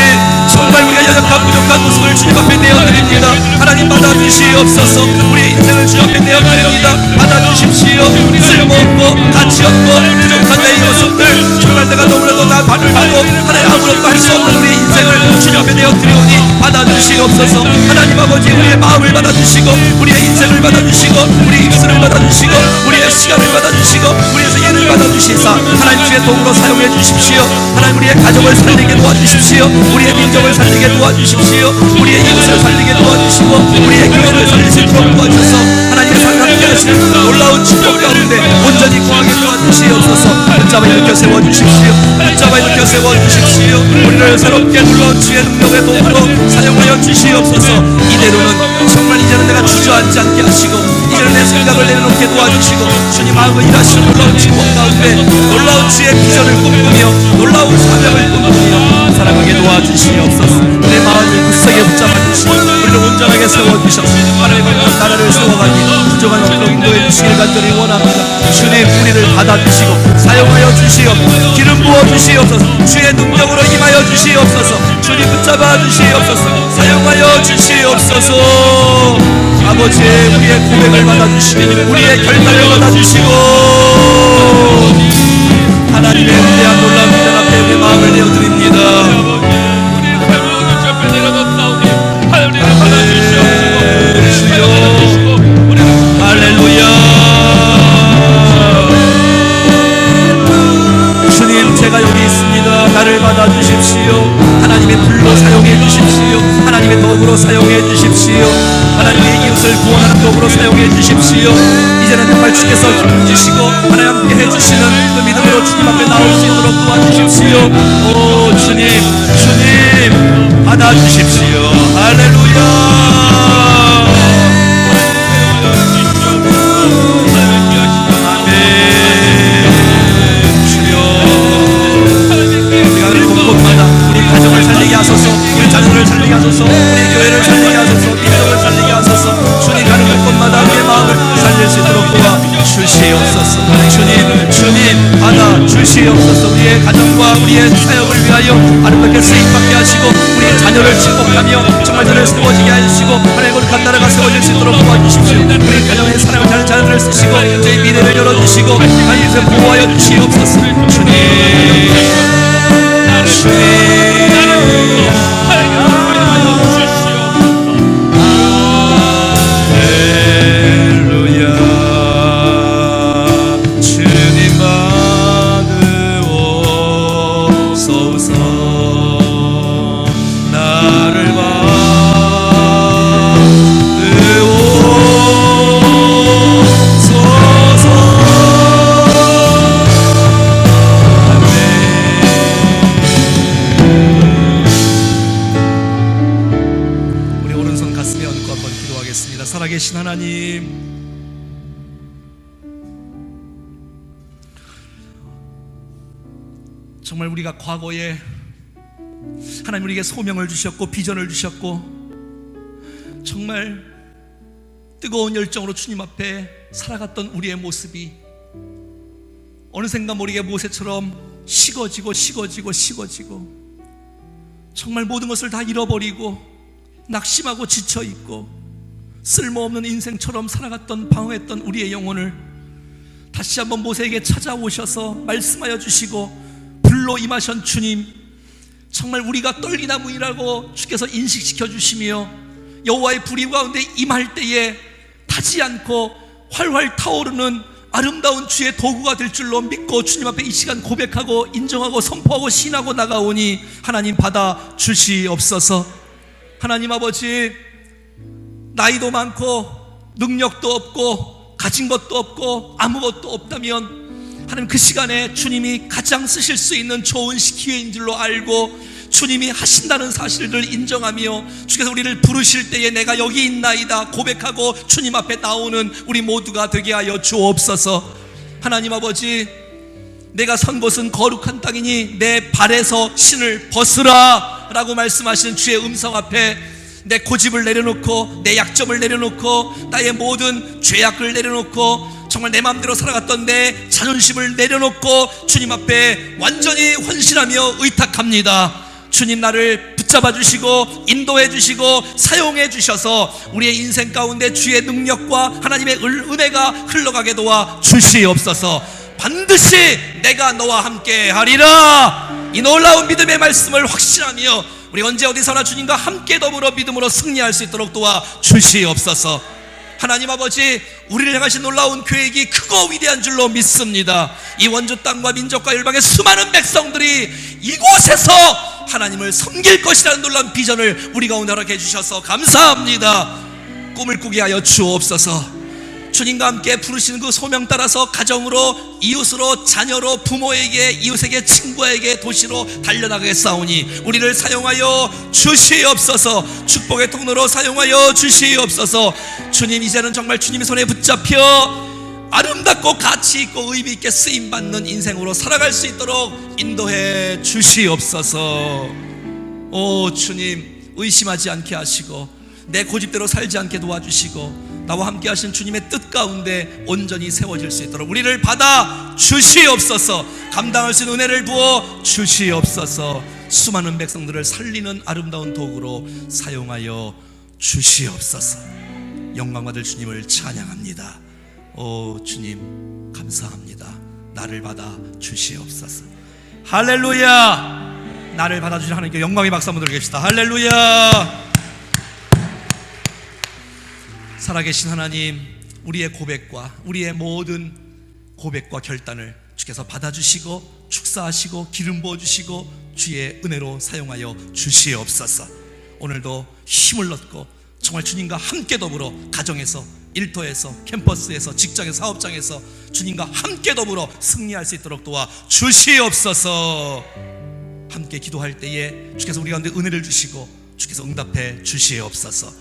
정말 우리가 연약한 부족한 모습을 주님 앞에 내어드립니다. 하나님 받아주시옵소서. 우리의 인생을 주님 앞에 내어드립니다. 받아주십시오. 쓸모없고 가치없고 부족한 내 모습들, 정말 내가 너무나도 나 바늘하고 하나님 아무것도 할 수 없는 우리의 인생을 주님 앞에 내어드리오니 받아주시옵소서. 하나님 아버지, 우리의 마음을 받아주시고 우리의 인생을 받아주시고 우리의 입술을 받아주시고 우리의 시간을 받아주시고 우리의 생애를 받아주시사 하나님 주의 도구로 사용해 주십시오. 하나님 우리의 가족을 살리게 도와주십시오. 우리의 민족을 살리게 도와주십시오. 우리의 이웃을 살리게 도와주시고 우리의 교회를 살리시도록 도와주셔서 하나님의 함께 하시는 놀라운 축복 가운데 온전히 거하게 도와주시옵소서. 붙잡아 일으켜 세워주십시오. 붙잡아 일으켜 세워주십시오. 우리를 새롭게 놀라운 주의 능력의 도구로 사용하여 주시옵소서. 이대로는 정말 이제는 내가 주저앉지 않게 하시고 이제는 내 생각을 내려놓게 도와주시고 주님 하고 일하시는 놀라운 축복 가운데 놀라운 주의 비전을 꿈꾸며 놀라운 사명을 꿈꾸며 살아가게 도와주시옵소서. 내 마음을 굳세게 붙잡아 주시고 우리를 온전하게 세워주셔서 하나님의 나라를 세워가기 부족한 없도록 인도해 주시길 간절히 원합니다. 주님, 우리를 받아주시고 사용하여 주시옵소서. 기름 부어주시옵소서. 주의 능력으로 임하여 주시옵소서. 주님 붙잡아 주시옵소서. 사용하여 주시옵소서. 아버지, 우리의 고백을 받아주시고 우리의 결단을 받아주시고 하나님의 위대한 놀라운 편 앞에 우리의 마음을 내어드립니다. 제가 여기 있습니다. 나를 받아주십시오. 하나님의 불로 사용해 주십시오. 하나님의 도구로 사용해 주십시오. 하나님의 이웃을 구원하는 도구로 사용해 주십시오. 이제는 정말 주께서 힘 주시고 하나님 함께 해주시는 그 믿음으로 주님 앞에 나올 수 있도록 도와주십시오. 오 주님 받아주십시오. 할렐루야. 우리 가정을 하소서. 우리 교회를 살리게 하소서. 민족을 살리게 하소서. 주님 가는 곳곳마다 우리의 마음을 살릴 수 있도록 도와 주시옵소서. 주님 받아 주시옵소서. 우리의 가정과 우리의 사역을 위하여 아름답게 쓰임받게 하시고 우리의 자녀를 축복하며 정말 저를 세워지게 하시고 하나님의 거룩한 나라가 세워질 수 있도록 도와주십시오. 우리 가정의 사랑을 잘 자녀를 쓰시고 저희 미래를 열어주시고 하나님께서 보호하여 주시옵소서. 살아계신 하나님, 정말 우리가 과거에 하나님 우리에게 소명을 주셨고 비전을 주셨고 정말 뜨거운 열정으로 주님 앞에 살아갔던 우리의 모습이 어느샌가 모르게 모세처럼 식어지고 정말 모든 것을 다 잃어버리고 낙심하고 지쳐있고 쓸모없는 인생처럼 살아갔던 방황했던 우리의 영혼을 다시 한번 모세에게 찾아오셔서 말씀하여 주시고 불로 임하신 주님, 정말 우리가 떨기나무이라고 주께서 인식시켜 주시며 여호와의 불이 가운데 임할 때에 타지 않고 활활 타오르는 아름다운 주의 도구가 될 줄로 믿고 주님 앞에 이 시간 고백하고 인정하고 선포하고 신하고 나가오니 하나님 받아 주시옵소서. 하나님 아버지, 나이도 많고 능력도 없고 가진 것도 없고 아무것도 없다면 하나님 그 시간에 주님이 가장 쓰실 수 있는 좋은 기회인 줄로 알고 주님이 하신다는 사실을 인정하며 주께서 우리를 부르실 때에 내가 여기 있나이다 고백하고 주님 앞에 나오는 우리 모두가 되게 하여 주옵소서. 하나님 아버지, 내가 선 곳은 거룩한 땅이니 내 발에서 신을 벗으라 라고 말씀하시는 주의 음성 앞에 내 고집을 내려놓고 내 약점을 내려놓고 나의 모든 죄악을 내려놓고 정말 내 마음대로 살아갔던 내 자존심을 내려놓고 주님 앞에 완전히 헌신하며 의탁합니다. 주님, 나를 붙잡아 주시고 인도해 주시고 사용해 주셔서 우리의 인생 가운데 주의 능력과 하나님의 은혜가 흘러가게 도와 주시옵소서. 반드시 내가 너와 함께 하리라. 이 놀라운 믿음의 말씀을 확신하며 우리 언제 어디서나 주님과 함께 더불어 믿음으로 승리할 수 있도록 도와 주시옵소서. 하나님 아버지, 우리를 향하신 놀라운 계획이 크고 위대한 줄로 믿습니다. 이 원주 땅과 민족과 열방의 수많은 백성들이 이곳에서 하나님을 섬길 것이라는 놀라운 비전을 우리 가운데 허락해 주셔서 감사합니다. 꿈을 꾸게 하여 주옵소서. 주님과 함께 부르시는 그 소명 따라서 가정으로, 이웃으로, 자녀로, 부모에게, 이웃에게, 친구에게, 도시로 달려나가겠사오니 우리를 사용하여 주시옵소서. 축복의 통로로 사용하여 주시옵소서. 주님, 이제는 정말 주님의 손에 붙잡혀 아름답고 가치있고 의미있게 쓰임받는 인생으로 살아갈 수 있도록 인도해 주시옵소서. 오 주님, 의심하지 않게 하시고 내 고집대로 살지 않게 도와주시고 나와 함께 하신 주님의 뜻 가운데 온전히 세워질 수 있도록 우리를 받아 주시옵소서. 감당할 수 있는 은혜를 부어 주시옵소서. 수많은 백성들을 살리는 아름다운 도구로 사용하여 주시옵소서. 영광받을 주님을 찬양합니다. 오 주님, 감사합니다. 나를 받아 주시옵소서. 할렐루야. 나를 받아주신 하나님께 영광의 박수 한번 드리겠습니다. 할렐루야. 살아계신 하나님, 우리의 고백과 우리의 모든 고백과 결단을 주께서 받아주시고 축사하시고 기름 부어주시고 주의 은혜로 사용하여 주시옵소서. 오늘도 힘을 얻고 정말 주님과 함께 더불어 가정에서, 일터에서, 캠퍼스에서, 직장에서, 사업장에서 주님과 함께 더불어 승리할 수 있도록 도와 주시옵소서. 함께 기도할 때에 주께서 우리 가운데 은혜를 주시고 주께서 응답해 주시옵소서.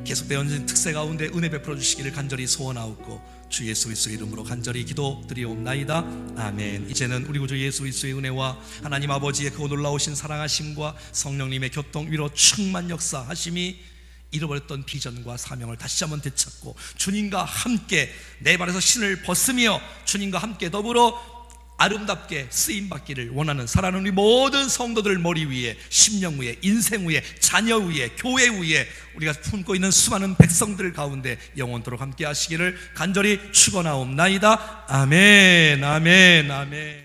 계속되어진 특세 가운데 은혜 베풀어 주시기를 간절히 소원하옵고 주 예수 그리스도의 이름으로 간절히 기도드리옵나이다. 아멘. 이제는 우리 구주 예수 그리스도의 은혜와 하나님 아버지의 그 놀라우신 사랑하심과 성령님의 교통 위로 충만 역사하심이 잃어버렸던 비전과 사명을 다시 한번 되찾고 주님과 함께 내 발에서 신을 벗으며 주님과 함께 더불어 아름답게 쓰임받기를 원하는 사랑하는 우리 모든 성도들 머리 위에, 심령 위에, 인생 위에, 자녀 위에, 교회 위에 우리가 품고 있는 수많은 백성들 가운데 영원토록 함께 하시기를 간절히 축원하옵나이다. 아멘, 아멘, 아멘.